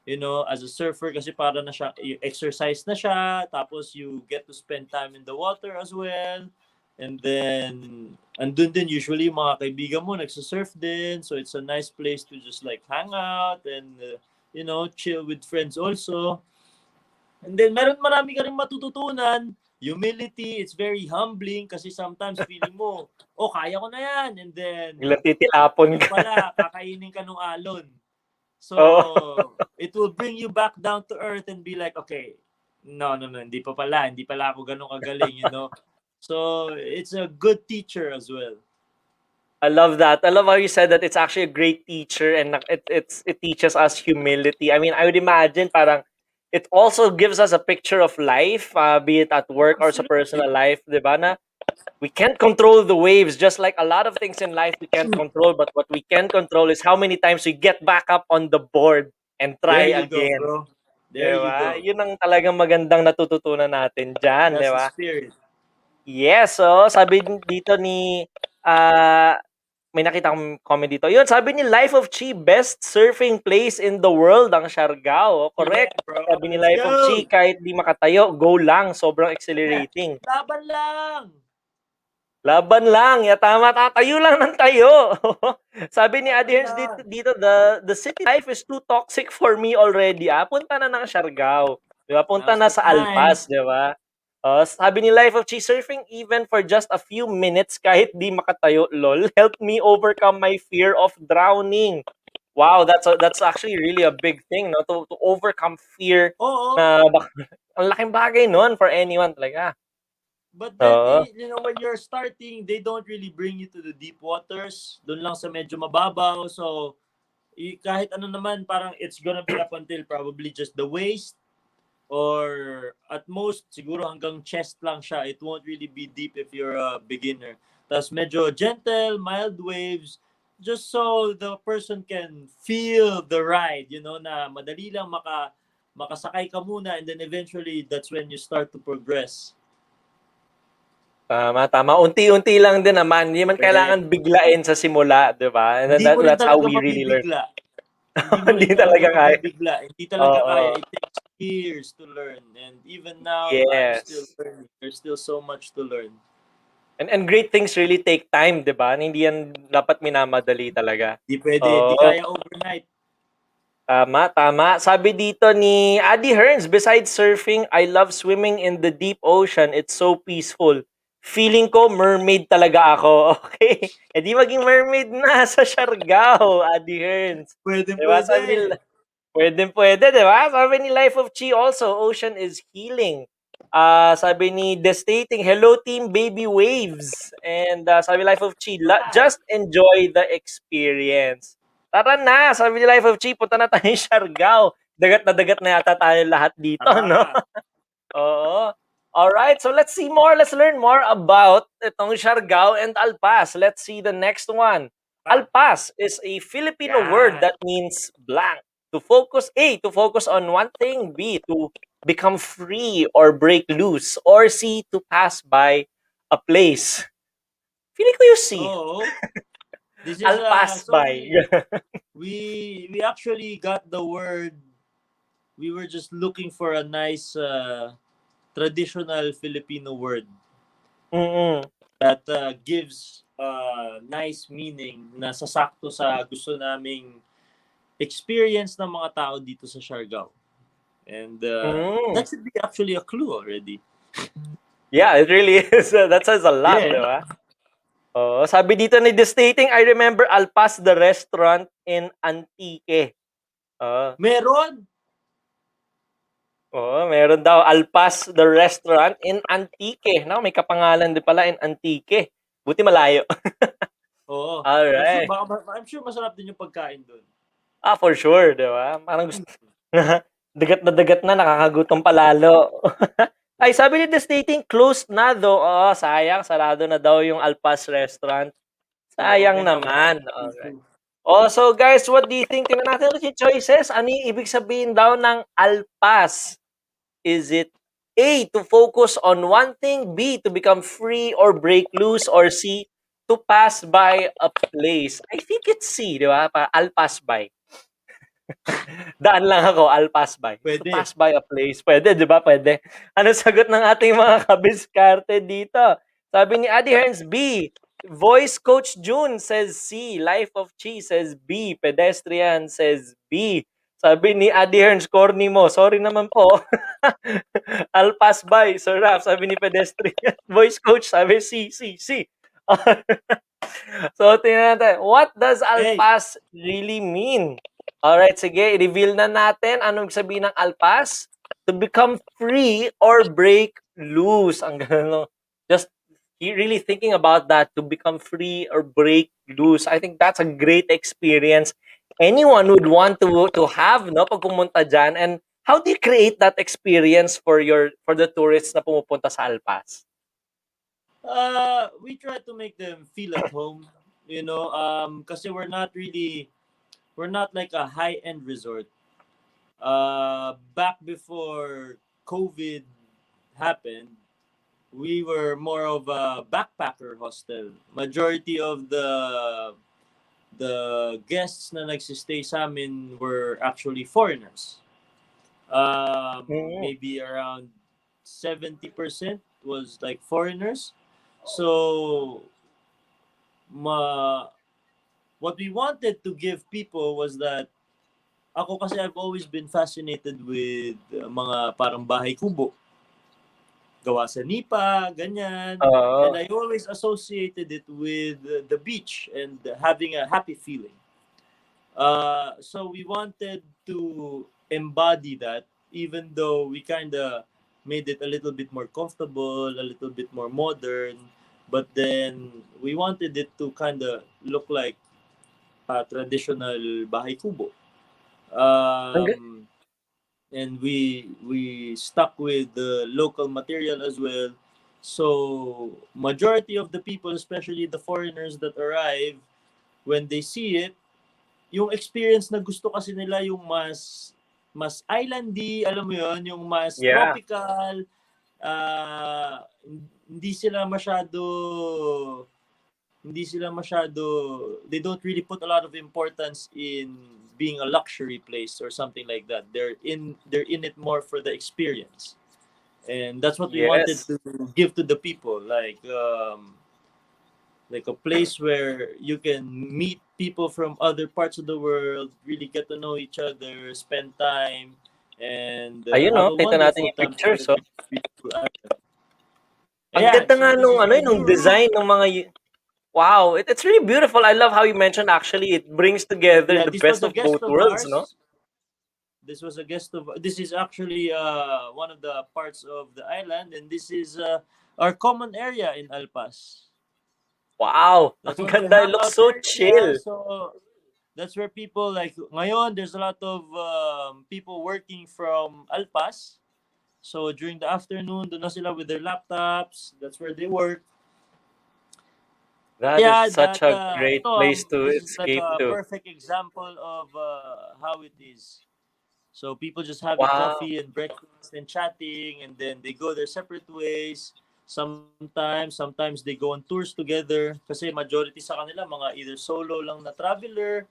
as a surfer, kasi para na siya exercise na siya, tapos you get to spend time in the water as well. And then andun din usually mga kaibigan mo nagsa-surf din, so it's a nice place to just like hang out and chill with friends also. And then marami ka rin matututunan. Humility, it's very humbling kasi sometimes feeling mo, oh, kaya ko na yan. And then, Biglang titilapon yun ka. pala, kakainin ka nung alon. So, Oo. it will bring you back down to earth and be like, okay, no, hindi pala ako ganun kagaling, So, it's a good teacher as well. I love that. I love how you said that it's actually a great teacher and it teaches us humility. I mean, I would imagine parang it also gives us a picture of life, be it at work or sa personal life, di ba? Na we can't control the waves, just like a lot of things in life we can't control, but what we can control is how many times we get back up on the board and There try you go, again. bro. There Di you ba? go. Yun ang talagang magandang natututunan natin dyan, di That's the ba? spirit. Yes, so sabi dito ni ah may nakita akong comment dito. Yun, sabi ni Life of Chi, best surfing place in the world ang Siargao. Yeah, Correct. bro. Sabi ni Let's Life of go. Chi, kahit di makatayo, go lang. Sobrang exhilarating. Laban lang. Laban lang. Ya, tama. Tayo lang ng tayo. Sabi ni Laban Adherence lang. dito, the city life is too toxic for me already. Punta na ng Siargao. Di ba? Punta Now's na the sa time. Alpas, di ba? Sabi ni Life of Chi, surfing even for just a few minutes kahit di makatayo, lol, helped me overcome my fear of drowning. Wow, that's actually really a big thing, no? To overcome fear Oo. na ang laking bagay nun for anyone talaga. But then, Oo. when you're starting, they don't really bring you to the deep waters. Doon lang sa medyo mababaw. So, kahit ano naman, parang it's gonna be up until probably just the waist. Or at most, siguro hanggang chest lang siya. It won't really be deep if you're a beginner. Tapos medyo gentle, mild waves, just so the person can feel the ride, na madali lang makasakay ka muna and then eventually that's when you start to progress. Tama. Unti-unti lang din naman. Hindi man kailangan biglain sa simula, di ba? And Hindi mo rin that's how talaga we really learn. mabibigla. Hindi mo Hindi rin talaga talaga kaya. mabibigla. Hindi talaga kaya. Oo. It takes years to learn. And even now, I'm still Yes. learning. There's still so much to learn. And great things really take time, 'di ba? Hindi yan dapat minamadali talaga. Di pwede. Di Oo. kaya overnight. Tama. Sabi dito ni Adi Hearns, besides surfing, I love swimming in the deep ocean. It's so peaceful. Feeling ko mermaid talaga ako. Okay. E di maging mermaid na sa Siargao, Adi Hearns. Pwede, 'Di ba? Sabi pwede. nila, pwede, 'di ba? Sabi ni Life of Chi also, ocean is healing. Sabi ni Destating, hello team baby waves. And sabi Life of Chi, just enjoy the experience. Tara na, sabi ni Life of Chi, punta na tayo Siargao. Dagat na yata tayo lahat dito, no? Tara. Oo. All right, so let's see more. Let's learn more about itong Siargao and Alpas. Let's see the next one. Alpas is a Filipino word that means blank. To focus on one thing. B, to become free or break loose. Or C, to pass by a place. Feeling ko yung C. Oo. This is Alpas by. we actually got the word. We were just looking for a nice traditional Filipino word. Mm-mm. that gives nice meaning na sasakto sa gusto naming experience ng mga tao dito sa Siargao. And that should be actually a clue already. Yeah, it really is. That says a lot, Yeah. di ba? Oh, sabi dito ni The Stating, I remember Alpas the restaurant in Antique. Meron? Meron daw Alpas the restaurant in Antique. No, may kapangalan din pala in Antique. Buti malayo. Oo. Alright. I'm sure masarap din yung pagkain doon. For sure, di ba? Parang gusto, dagat na, nakakagutom palalo. Ay, sabi ni The Stating, closed na do. Sayang, sarado na daw yung Alpas restaurant. Sayang naman. Alright. So guys, what do you think? Tingnan natin ulit yung choices. Ano yung ibig sabihin daw ng Alpas? Is it A, to focus on one thing, B, to become free or break loose, or C, to pass by a place? I think it's C, di ba? I'll pass by. Daan lang ako, I'll pass by. Pwede. To pass by a place. Pwede, di ba? Pwede. Ano sagot ng ating mga kabiskarte dito? Sabi ni Adi Hearns, B. Voice Coach June says C. Life of Chi says B. Pedestrian says B. Sabi ni Adi Hearns, corny mo. Sorry naman po. I'll pass by. Sir Raf, sabi ni Pedestrian. Voice Coach, sabi C. So, tingnan natin. What does Alpas really mean? Alright, sige. I-reveal na natin anong sabihin ng Alpas. To become free or break loose. Ang gano'n, no? Just really thinking about that. To become free or break loose. I think that's a great experience. Anyone would want to have, no? Pag pumunta dyan. And how do you create that experience for the tourists na pumupunta sa Alpas? We try to make them feel at home, you know, kasi we're not like a high-end resort. Back before COVID happened, we were more of a backpacker hostel. Majority of the guests na nagsistay sa amin were actually foreigners. Maybe around 70% was like foreigners. So what we wanted to give people was that ako kasi I've always been fascinated with mga parang bahay kubo. Gawa sa nipa, ganyan. And I always associated it with the beach and having a happy feeling. So we wanted to embody that, even though we kind of made it a little bit more comfortable, a little bit more modern, but then we wanted it to kind of look like a traditional bahay kubo. And we stuck with the local material as well. So majority of the people, especially the foreigners that arrive, when they see it, yung experience na gusto kasi nila yung mas islandy, alam mo yon, yung mas tropical. Hindi sila masyado, they don't really put a lot of importance in being a luxury place or something like that. They're in it more for the experience. And that's what we wanted to give to the people, like a place where you can meet people from other parts of the world, really get to know each other, spend time, and ayun, have a kita natin yung wonderful time. pictures, Ang Yeah, ganda so nga this nung is the nung new design ng mga wow, it's really beautiful. I love how you mentioned actually it brings together the this best was a of guest both of worlds, ours. no? This is actually one of the parts of the island, and this is our common area in Alpas. Wow, That's ang one of the ganda. It looks hangout so area. chill. So that's where people like ngayon. There's a lot of people working from Alpas. So during the afternoon, doon na sila with their laptops. That's where they work. That is such a great place to this is like escape a to. perfect example of how it is. So people just having Wow. coffee and breakfast and chatting, and then they go their separate ways. Sometimes they go on tours together. Kasi majority sa kanila mga either solo lang na traveler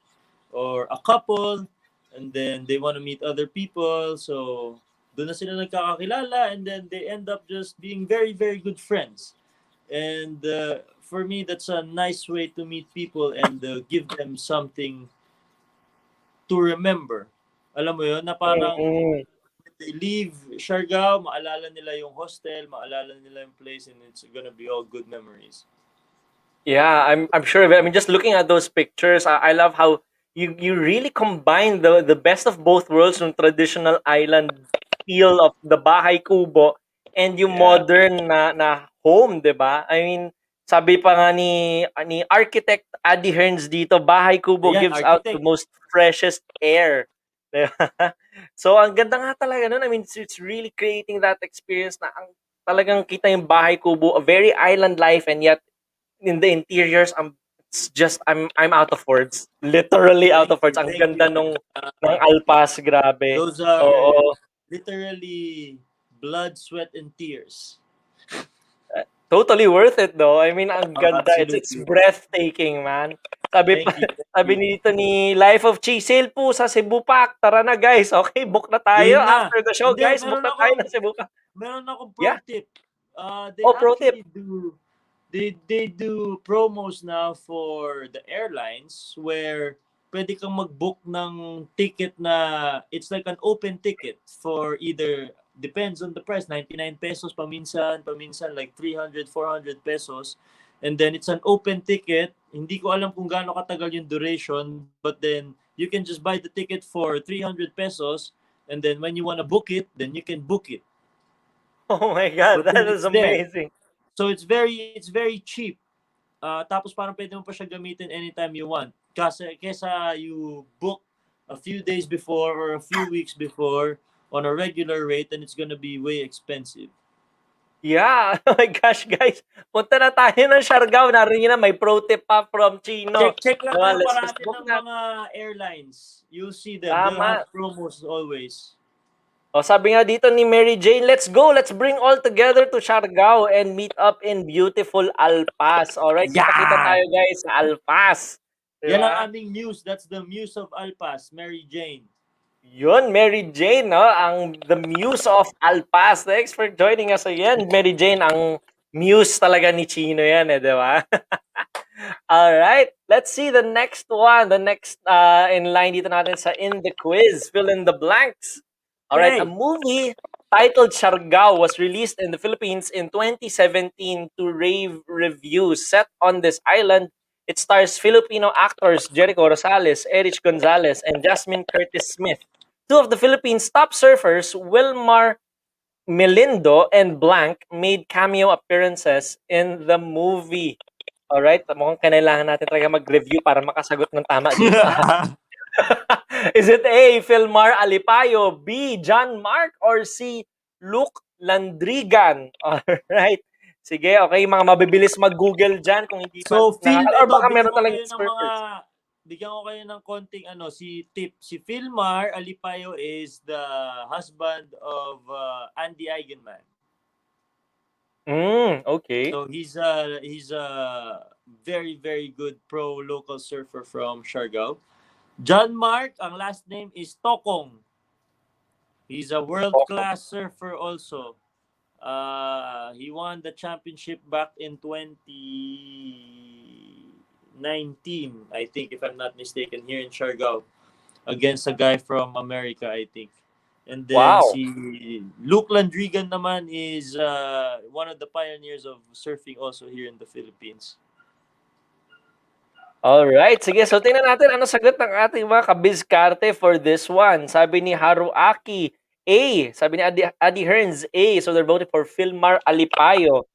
or a couple, and then they want to meet other people. So doon na sila nagkakakilala, and then they end up just being very, very good friends. And for me, that's a nice way to meet people and give them something to remember. Alam mo yun, na parang Mm. when they leave Siargao, maalala nila yung hostel, maalala nila yung place, and it's gonna be all good memories. Yeah, I'm sure of it. I mean, just looking at those pictures, I love how you really combine the best of both worlds, yung traditional island feel of the bahay kubo and yung Yeah. modern na home, 'di ba? I mean, sabi pa nga ni architect Adi Hearns dito, bahay kubo Ayan, gives out the architect. most freshest air. 'Di ba? So ang ganda nga talaga nun. I mean, it's really creating that experience na ang talagang kita yung bahay kubo, a very island life, and yet in the interiors, it's just I'm out of words. Literally out of words. Ang Thank ganda you. ng Alpas, grabe. Those are Oo. literally blood, sweat, and tears. Totally worth it though. I mean, ang ganda. It's Absolutely. breathtaking, man. Sabi pa, Thank you. sabi nito ni Life of Chi, sale po sa Cebu Pack. Tara na guys. Okay, book na tayo Game na. after the show. Hindi, Guys, book na tayo na Cebu Pack. meron akong Yeah. pro tip. They Oh, pro tip. actually do they do promos now for the airlines where pwede kang mag-book ng ticket na it's like an open ticket for either depends on the price 99 pesos paminsan like 300 400 pesos, and then it's an open ticket. Hindi ko alam kung gaano katagal yung duration, but then you can just buy the ticket for 300 pesos, and then when you want to book it, then you can book it. Oh my God, But then that is it's there. amazing. So it's very cheap. Tapos parang pwede mo pa siya gamitin anytime you want. Kasi kesa you book a few days before or a few weeks before on a regular rate, then it's gonna be way expensive. Yeah. Oh my gosh, guys. Punta na tayo ng Siargao. Narinig na may pro tip pa from Chino. Check lang Diba? kayo Let's just parati book ng na. mga airlines. You'll see them. They'll Tama. have promos always. O sabi nga dito ni Mary Jane, let's go. Let's bring all together to Siargao and meet up in beautiful Alpas. Alright, kita-kita tayo Yan! guys sa Alpas. Yan ang Diba? aming muse. That's the muse of Alpas, Mary Jane. Yun, Mary Jane, no? The muse of Alpas. Thanks for joining us again. Mary Jane, ang muse talaga ni Chino yan, di ba? All right, let's see the next one. The next in line dito natin sa In The Quiz. Fill in the blanks. All right, a movie titled Siargao was released in the Philippines in 2017 to rave reviews. Set on this island, it stars Filipino actors Jericho Rosales, Erich Gonzalez, and Jasmine Curtis Smith. Two of the Philippines' top surfers, Wilmar Melindo and Blanc, made cameo appearances in the movie. Alright, mukhang kailangan natin talaga mag-review para makasagot ng tama dito. Is it A, Filmar Alipayo, B, John Mark, or C, Luke Landrigan? Alright. Sige, okay, mga mabibilis mag-Google dyan kung hindi pa. So, Or baka meron talagang experts. Bigyan ko kayo ng konting tip. Si Filmar Alipayo is the husband of Andy Eigenman. Okay. So he's a very very good pro local surfer from Siargao. John Mark, ang last name is Tokong. He's a world-class surfer also. He won the championship back in 2019, I think, if I'm not mistaken, here in Siargao against a guy from America, I think. And then si Luke Landrigan naman is one of the pioneers of surfing also here in the Philippines. Alright, sige. So, tingnan natin ano sagot ng ating mga kabiskarte for this one. Sabi ni Haruaki, A. Sabi ni Adi Hearns, A. So, they're voting for Filmar Alipayo.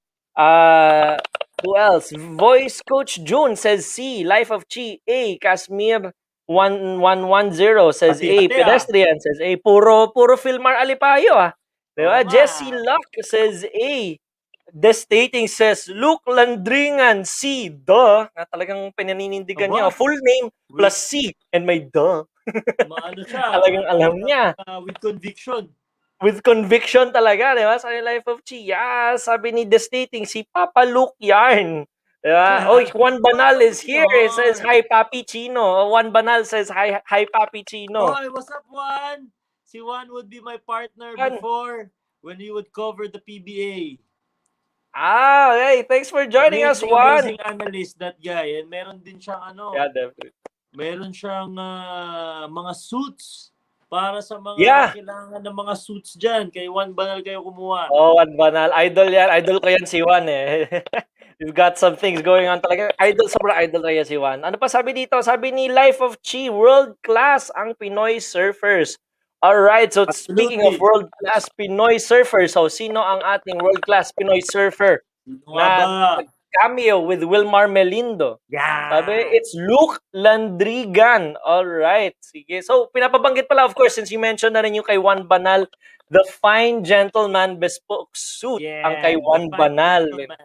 Who else? Voice Coach June says C. Life of Chi, A. Kashmir 1110 says A. Pedestrian says A. Puro Filmar Alipayo, ah. Diba? Jessie Luck says A. Destating says Luke Landringan C. Duh. Na talagang pinaninindigan niya. Full name plus C. And may duh. Maano siya? Talagang alam niya. With conviction. With conviction talaga, di ba? Sa Life of Chi. Yeah, sabi ni Destating, si Papa Luke Yarn. Diba? Oh, Juan Banal is here. It says, hi, Papi Chino. Juan Banal says, hi, Papi Chino. Oy, what's up, Juan? Si Juan would be my partner before when we would cover the PBA. Hey, thanks for joining us, Juan. Amazing analyst, that guy. And meron din siyang Yeah, definitely. meron siyang mga suits para sa Yeah. mga kailangan ng mga suits dyan. Kay Juan Banal kayo kumuha. Oh, Juan Banal. Idol yan. Idol ko yan si Juan eh. We've got some things going on talaga. Sobrang idol talaga si Juan. Ano pa sabi dito? Sabi ni Life of Chi, world class ang Pinoy surfers. Alright, so speaking of Absolutely. world class Pinoy surfers, so sino ang ating world class Pinoy surfer Sino nga na ba? cameo with Wilmar Melindo? Sabi, Yan! it's Luke Landrigan. Alright, sige. So, pinapabanggit pala, of course, since you mentioned na rin yung kay Juan Banal, the fine gentleman bespoke suit ang kay Yeah, the Juan fine Banal. gentleman.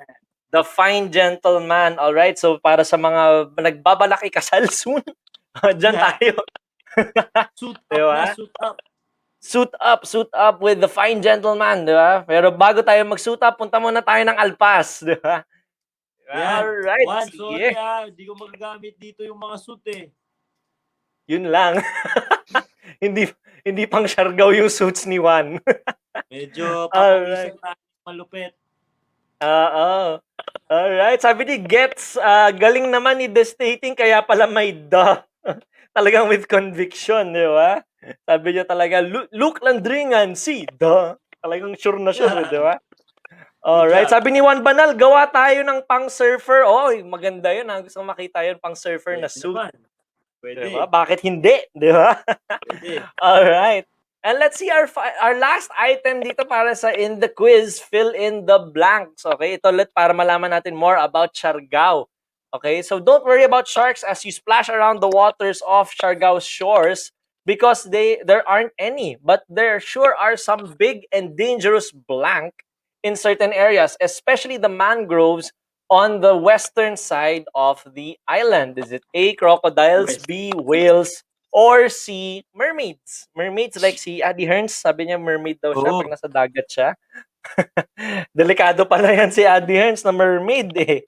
The fine gentleman. Alright, so para sa mga nagbabalak ikasal soon, dyan tayo. Suit up Diba? na, suit up. Suit up with the fine gentleman, di ba? Pero bago tayo mag-suit up, punta muna tayo ng Alpas, di ba? Yan. Alright, Juan, sorry sige. di ko magagamit dito yung mga suit eh. Yun lang. hindi pang Siargao yung suits ni Juan. Medyo Alright. papawisan tayo malupit. Oo. Alright, sabi ni Gets, galing naman ni Destating kaya pala may talagang with conviction, di ba? Sabi niya talaga, Luke Landringan, talagang sure na sure, di ba? Alright, sabi ni Juan Banal, gawa tayo ng pang surfer. Maganda yun. Gusto ko makita yun, pang surfer na suit. Pwede. Diba? Bakit hindi? Di ba? Pwede. Alright. And let's see our last item dito para sa In The Quiz, fill in the blanks. Okay, ito ulit para malaman natin more about Siargao. Okay, so don't worry about sharks as you splash around the waters of Siargao's shores because there aren't any, but there sure are some big and dangerous blank in certain areas, especially the mangroves on the western side of the island. Is it A, crocodiles, B, whales, or C, mermaids? Mermaids like si Adi Hearns, sabi niya mermaid daw siya pag nasa dagat siya. Delikado pala yan si Adi Hearns na mermaid eh.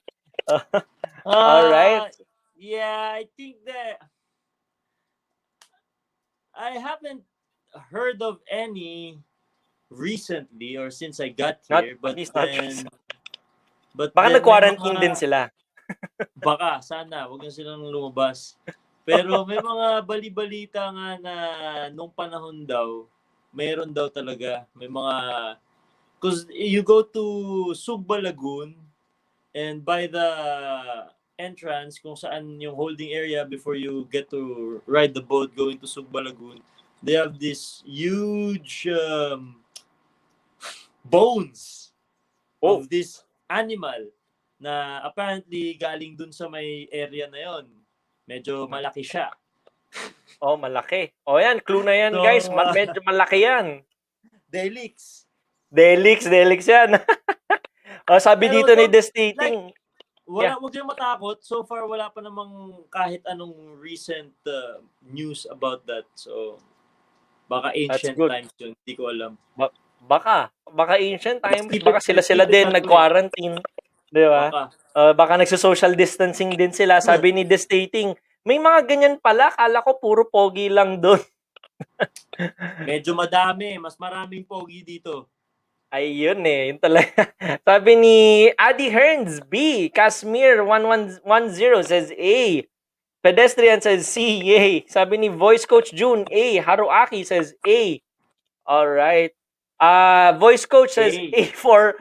Alright. Yeah, I think that I haven't heard of any recently or since I got here, but baka nag-quarantine din sila. Baka, sana. Huwag na silang lumabas. Pero may mga bali-balita nga na nung panahon daw, meron daw talaga. May mga... Because you go to Sugba Lagoon and by the entrance, kung saan yung holding area before you get to ride the boat going to Sugba Lagoon, they have this huge bones of this animal na apparently galing dun sa may area na yon. Medyo malaki siya. Malaki. Yan, clue na yan, guys. Medyo malaki yan. Delix yan. Sabi pero dito ni Destating. Huwag kayong matakot. So far, wala pa namang kahit anong recent news about that. So, baka ancient times yun. Hindi ko alam. Baka ancient times. Baka sila din nag-quarantine. Di ba? Baka nagso-social distancing din sila. Sabi ni Destating, may mga ganyan pala. Kala ko puro pogi lang doon. Medyo madami. Mas maraming pogi dito. Ayun eh. Yun talaga. Sabi ni Adi Hearns, B. Kashmir 1110 says A. Pedestrian says C. Yay. Sabi ni Voice Coach June, A. Haruaki says A. Alright. Voice Coach says A for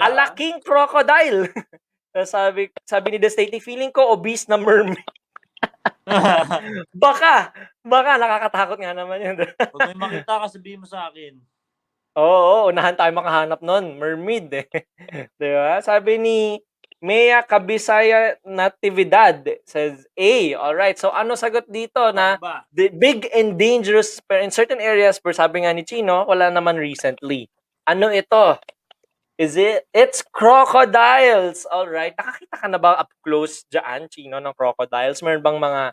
alaking crocodile. sabi ni Destating, feeling ko obese na mermaid. baka nakakatakot nga naman yun. Pag may makita ka, sabihin mo sa akin. Oo, unahan tayo makahanap nun. Mermaid eh. Diba? Sabi ni Mea Kabisaya Natividad says A. Alright, so ano sagot dito na the big and dangerous in certain areas, pero sabi nga ni Chino, wala naman recently. Ano ito? It's crocodiles. Alright, nakakita ka na ba up close dyan, Chino, ng crocodiles? Meron bang mga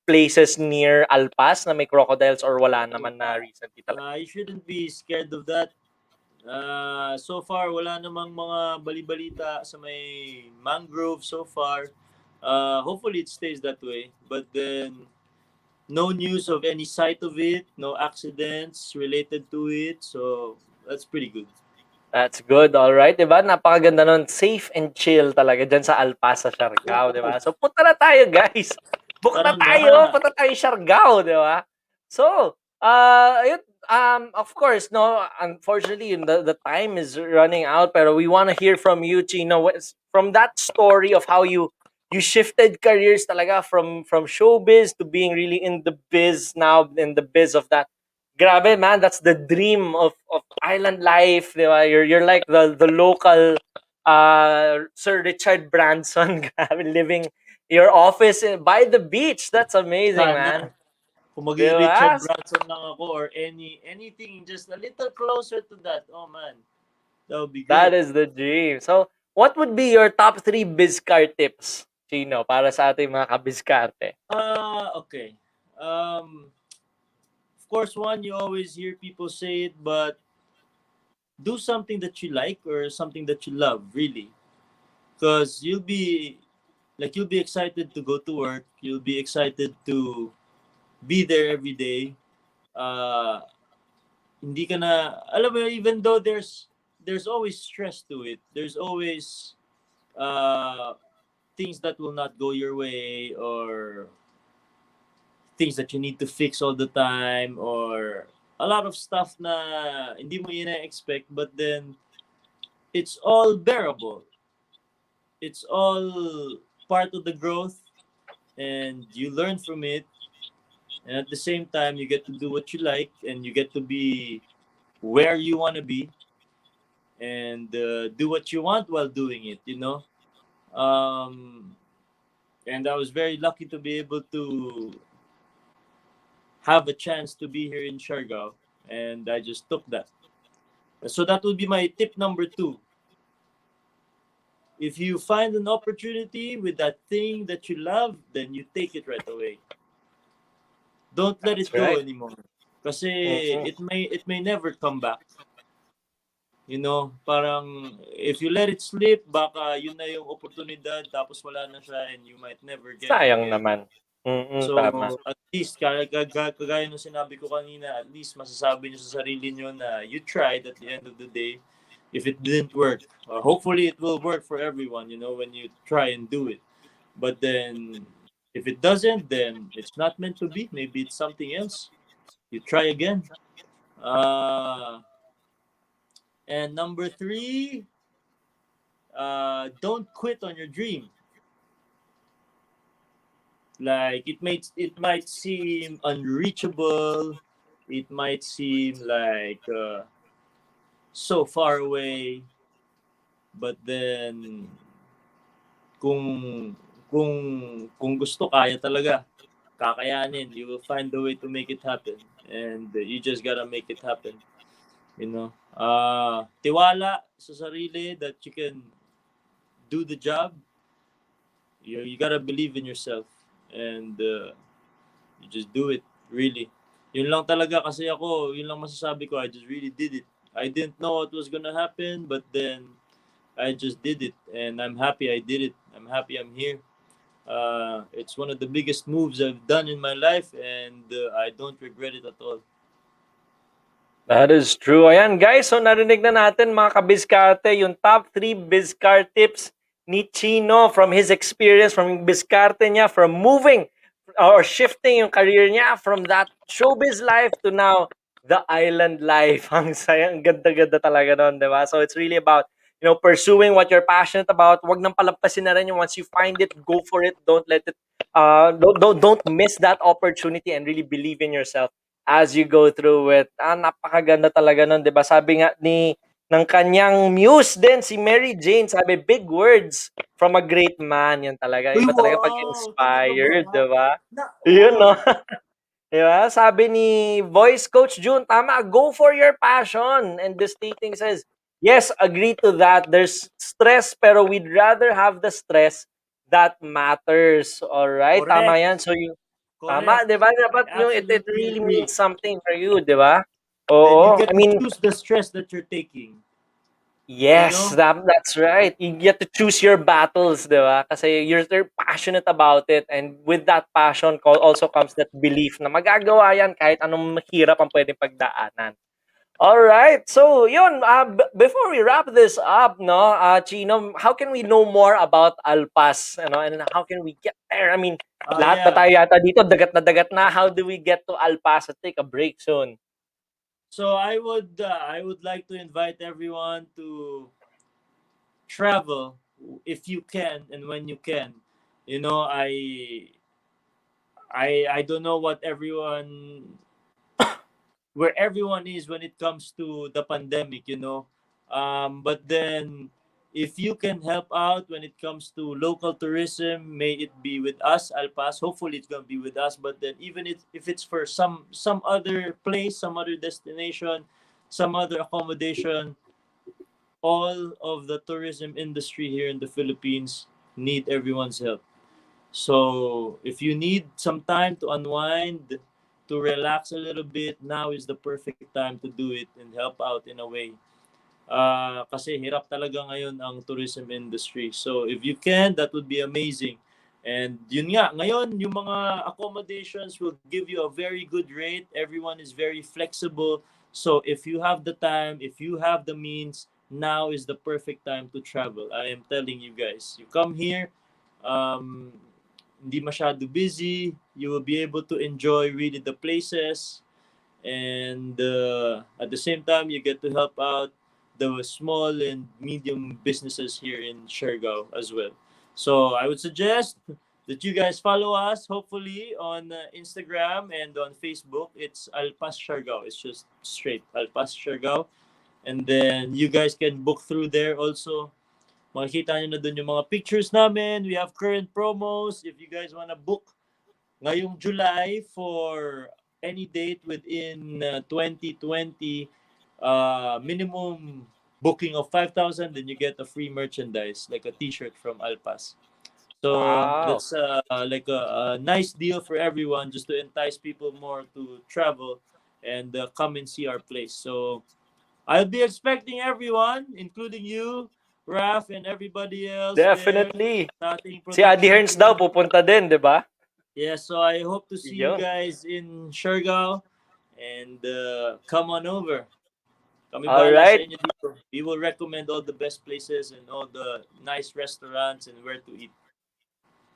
places near Alpas na may crocodiles or wala naman na recently talaga? You shouldn't be scared of that. So far, wala namang mga bali-balita sa may mangrove so far. Hopefully, it stays that way. But then, no news of any sight of it, no accidents related to it. So, that's pretty good. That's good, alright, 'di ba? Napakaganda nun, safe and chill talaga diyan sa Alpas sa Siargao, 'di ba? So punta na tayo, guys. Book na Tara tayo, na. punta tayo Siargao, 'di ba? So, ayun, of course, no, unfortunately, the time is running out, pero we wanna hear from you, Chino, from that story of how you shifted careers talaga from showbiz to being really in the biz now, in the biz of that. Grabe, man, that's the dream of island life, di ba? You're like the local Sir Richard Branson, grabe, living your office by the beach. That's amazing, man. Sana. Kung Di maging Richard ba? Branson lang ako or anything just a little closer to that. Oh man, that would be That great. is the dream. So, what would be your top 3 bizcar tips, Chino, para sa ating mga kabiskarte? Okay. Of course, one, you always hear people say it, but do something that you like or something that you love, really. Because you'll be excited to go to work. You'll be excited to be there every day. Uh, Hindi ka na, alam mo, even though there's always stress to it. There's always uh, things that will not go your way or things that you need to fix all the time or a lot of stuff na hindi mo ina-expect, but then it's all bearable. It's all part of the growth and you learn from it, and at the same time you get to do what you like and you get to be where you want to be and do what you want while doing it, you know. um, and I was very lucky to be able to have a chance to be here in Siargao, and I just took that. So that would be my tip number 2. If you find an opportunity with that thing that you love, then you take it right away. Don't let That's it go right. anymore. Kasi Mm-mm. it may never come back. You know, parang if you let it slip, baka yun na yung oportunidad tapos wala na siya and you might never get it Sayang again. naman. Tama. So, at least, kagaya nung sinabi ko kanina, at least masasabi nyo sa sarili nyo na you tried at the end of the day. If it didn't work, hopefully it will work for everyone, you know, when you try and do it. But then, if it doesn't, then it's not meant to be. Maybe it's something else. You try again. And number 3, don't quit on your dream. Like it might seem unreachable, it might seem like so far away, but then kung kung gusto, kaya talaga, kakayanin, you will find a way to make it happen, and you just gotta make it happen, you know. Tiwala sa sarili that you can do the job. You gotta believe in yourself, and you just do it, really. Yun lang talaga, kasi ako, yun lang masasabi ko, I just really did it. I didn't know what was gonna happen, but then I just did it, and I'm happy I did it. I'm happy I'm here. It's one of the biggest moves I've done in my life, and I don't regret it at all. That is true. Ayan, guys. So, narinig na natin, mga kabiskarte, yung top 3 bizcar tips ni Chino from his experience, from yung biskarte niya, from moving or shifting yung career niya from that showbiz life to now the island life. Ang saya, ang ganda-ganda talaga nun, di ba? So, it's really about, pursuing what you're passionate about. Huwag nang palampasin na rin yung once you find it, go for it. Don't let it, don't miss that opportunity and really believe in yourself as you go through it. Napakaganda talaga nun, 'di ba? Sabi nga ng kanyang muse din si Mary Jane, sabi big words from a great man. Yan talaga. Uy, Iba talaga pag wow! Talaga inspired, ba? 'di ba? Yun, Oo! no? 'Di ba? Sabi ni voice coach June, tama, go for your passion. And the stating says, yes, agree to that. There's stress, pero we'd rather have the stress that matters. All right? Tama Correct! yan. So, yung tama, Correct! 'di ba? I Dapat yung it absolutely really agree. means something for you, 'di ba? Then you Oo. I get to mean, choose the stress that you're taking. You yes, know? that's right. You get to choose your battles, 'di ba? Kasi you're passionate about it, and with that passion also comes that belief na magagawa 'yan kahit anong mahirap ang pwedeng pagdaanan. All right. So, yun, before we wrap this up, no, Chino, how can we know more about Alpas, and how can we get there? I mean, lahat na Yeah. tayo yata dito, dagat na dagat na. How do we get to Alpas? Let's take a break soon. So I would like to invite everyone to travel if you can and when you can. You know, I don't know what everyone where everyone is when it comes to the pandemic, you know. But then, if you can help out when it comes to local tourism, may it be with us, Alpas. Hopefully, it's gonna be with us. But then, even if it's for some other place, some other destination, some other accommodation, all of the tourism industry here in the Philippines need everyone's help. So if you need some time to unwind, to relax a little bit, now is the perfect time to do it and help out in a way. Kasi hirap talaga ngayon ang tourism industry. So if you can, that would be amazing. And yun nga, ngayon yung mga accommodations will give you a very good rate. Everyone is very flexible. So if you have the time, if you have the means, now is the perfect time to travel. I am telling you guys. You come here, um, hindi masyado busy. You will be able to enjoy really the places. And at the same time, you get to help out the small and medium businesses here in Siargao as well. So I would suggest that you guys follow us, hopefully, on Instagram and on Facebook. It's Alpas Siargao. It's just straight Alpas Siargao. And then you guys can book through there also. Makikita nyo na dun yung mga pictures namin. We have current promos. If you guys wanna book ngayong July for any date within 2020, minimum booking of 5,000, then you get a free merchandise like a t-shirt from Alpas. So Wow. that's like a nice deal for everyone, just to entice people more to travel and come and see our place. So I'll be expecting everyone, including you, Raf, and everybody else there Definitely. sa ating Si Adi production Hearns daw team. pupunta din, di ba? Yeah, so I hope to see you Yun. guys in Siargao, and come on over. Kami All bahala sa right. inyo dito. We will recommend all the best places and all the nice restaurants and where to eat.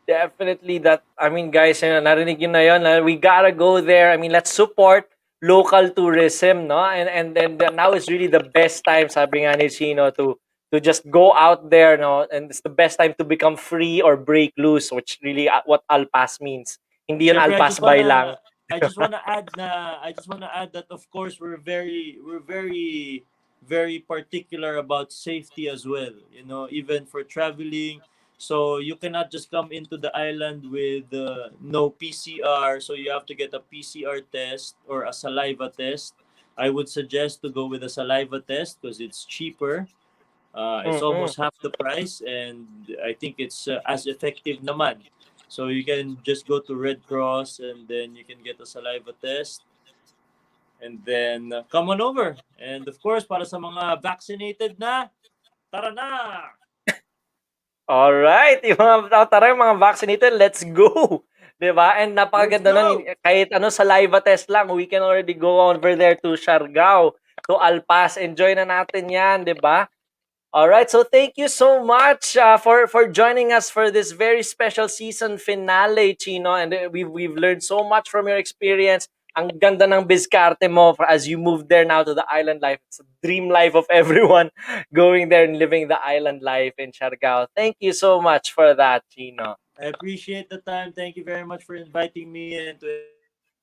Definitely that. I mean, guys, narinig yun na yun. We gotta go there. I mean, let's support local tourism, no? And now is really the best time, sabi nga ni Chino, to just go out there, no? And it's the best time to become free or break loose, which really what Alpas means. Hindi yun Siyempre, Alpas by lang. I just wanna add that, of course, we're very particular about safety as well. You know, even for traveling. So you cannot just come into the island with no PCR. So you have to get a PCR test or a saliva test. I would suggest to go with a saliva test because it's cheaper. It's Mm-mm. almost half the price, and I think it's as effective naman. So you can just go to Red Cross, and then you can get a saliva test, and then come on over. And of course, para sa mga vaccinated na, tara na! All right, yung mga tara yung mga vaccinated, let's go. 'Di ba? And Let's napakaganda nun, go! kahit saliva test lang, we can already go over there to Siargao, to Alpas. Enjoy na natin 'yan, 'di ba? All right, so thank you so much for joining us for this very special season finale, Chino. And we've learned so much from your experience. Ang ganda ng Bizkarte mo as you move there now to the island life. It's a dream life of everyone going there and living the island life in Siargao. Thank you so much for that, Chino. I appreciate the time. Thank you very much for inviting me, and to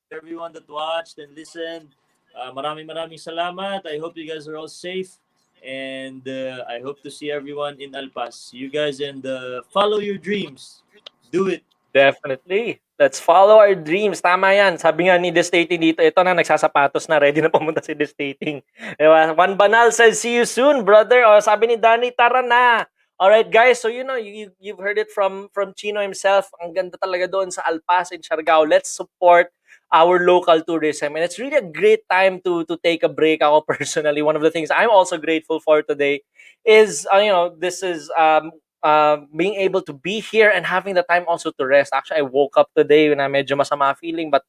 everyone that watched and listened. Maraming salamat. I hope you guys are all safe. And I hope to see everyone in Alpas. You guys, and follow your dreams. Do it. Definitely. Let's follow our dreams. Tama yan. Sabi nga ni Destating dito, ito na, nagsasapatos na, ready na pumunta si Destating. Diba? Juan Banal says, see you soon, brother. O, sabi ni Danny, tara na. Alright, guys. So, you've heard it from Chino himself. Ang ganda talaga doon sa Alpas in Siargao. Let's support our local tourism. And it's really a great time to take a break. Ako personally, one of the things I'm also grateful for today is, this is being able to be here and having the time also to rest. Actually, I woke up today when I medyo masama feeling, but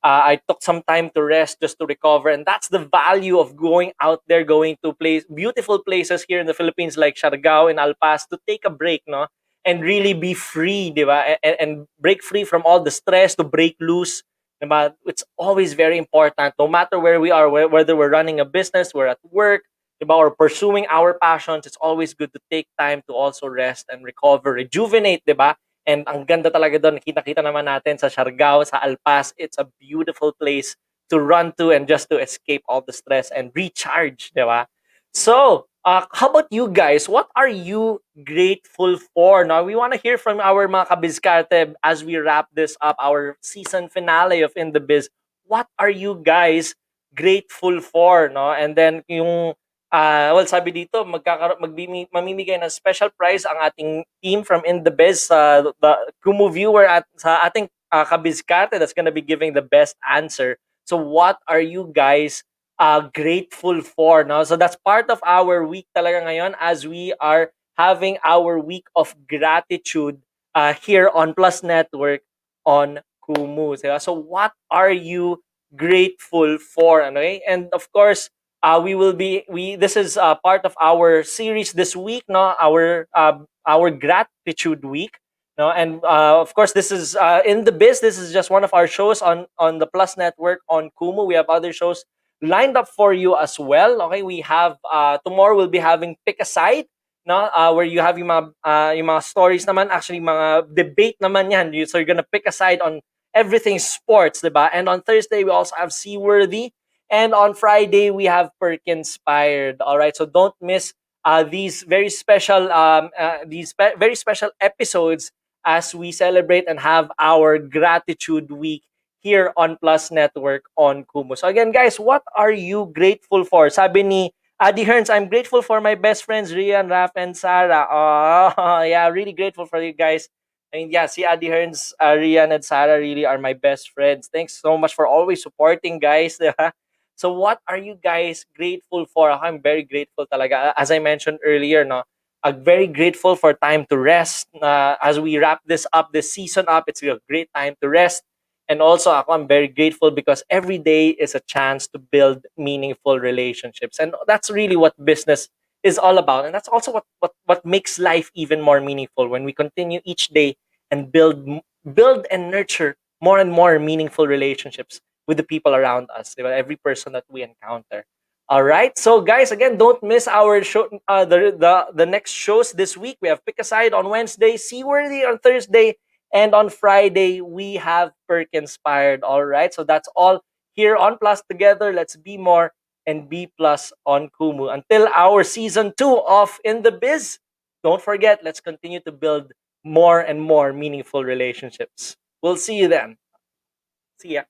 I took some time to rest just to recover, and that's the value of going out there, going to beautiful places here in the Philippines like Siargao and Alpas to take a break, no, and really be free, di ba? And break free from all the stress, to break loose, di ba? It's always very important, no matter where we are, whether we're running a business, we're at work, di ba, or pursuing our passions. It's always good to take time to also rest and recover, rejuvenate, di ba? And ang ganda talaga doon, nakita-kita naman natin sa Siargao, sa Alpas. It's a beautiful place to run to and just to escape all the stress and recharge, di ba? So, how about you guys? What are you grateful for? Now, we want to hear from our mga kabizkarte as we wrap this up, our season finale of In The Biz. What are you guys grateful for? No? And then, yung well, sabi dito, mamimigay ng special prize ang ating team from In The Biz, the Kumu viewer at sa ating kabizkarte that's gonna be giving the best answer. So what are you guys grateful for? No? So that's part of our week talaga ngayon as we are having our week of gratitude here on Plus Network on Kumu. So what are you grateful for? Ano, eh? And of course, this is part of our series this week, no, our gratitude week, no, and of course this is In The Biz. This is just one of our shows on the Plus Network on Kumu. We have other shows lined up for you as well. Okay, we have tomorrow we'll be having Pick a Side, no, where you have yung mga stories naman, actually mga debate naman yan. So you're gonna pick a side on everything sports, diba? And on Thursday we also have Seaworthy. And on Friday, we have Perk-inspired. All right, so don't miss these very special very special episodes as we celebrate and have our gratitude week here on Plus Network on Kumu. So again, guys, what are you grateful for? Sabi ni Adi Hearns, I'm grateful for my best friends Rian, Raf, and Sarah. Oh, yeah, really grateful for you guys. I mean, yeah, see, Adi Hearns, Rian, and Sarah really are my best friends. Thanks so much for always supporting, guys. So what are you guys grateful for? I'm very grateful talaga. As I mentioned earlier, no, I'm very grateful for time to rest. As we wrap this up, this season up, it's a great time to rest. And also, I'm very grateful because every day is a chance to build meaningful relationships. And that's really what business is all about. And that's also what makes life even more meaningful when we continue each day and build and nurture more and more meaningful relationships with the people around us, every person that we encounter. All right, so guys, again, don't miss our show. The next shows this week. We have Pick a Side on Wednesday, Seaworthy on Thursday, and on Friday we have Perk-inspired. All right, so that's all here on Plus Together. Let's be more and be plus on Kumu until our season 2 of In The Biz. Don't forget, let's continue to build more and more meaningful relationships. We'll see you then. See ya.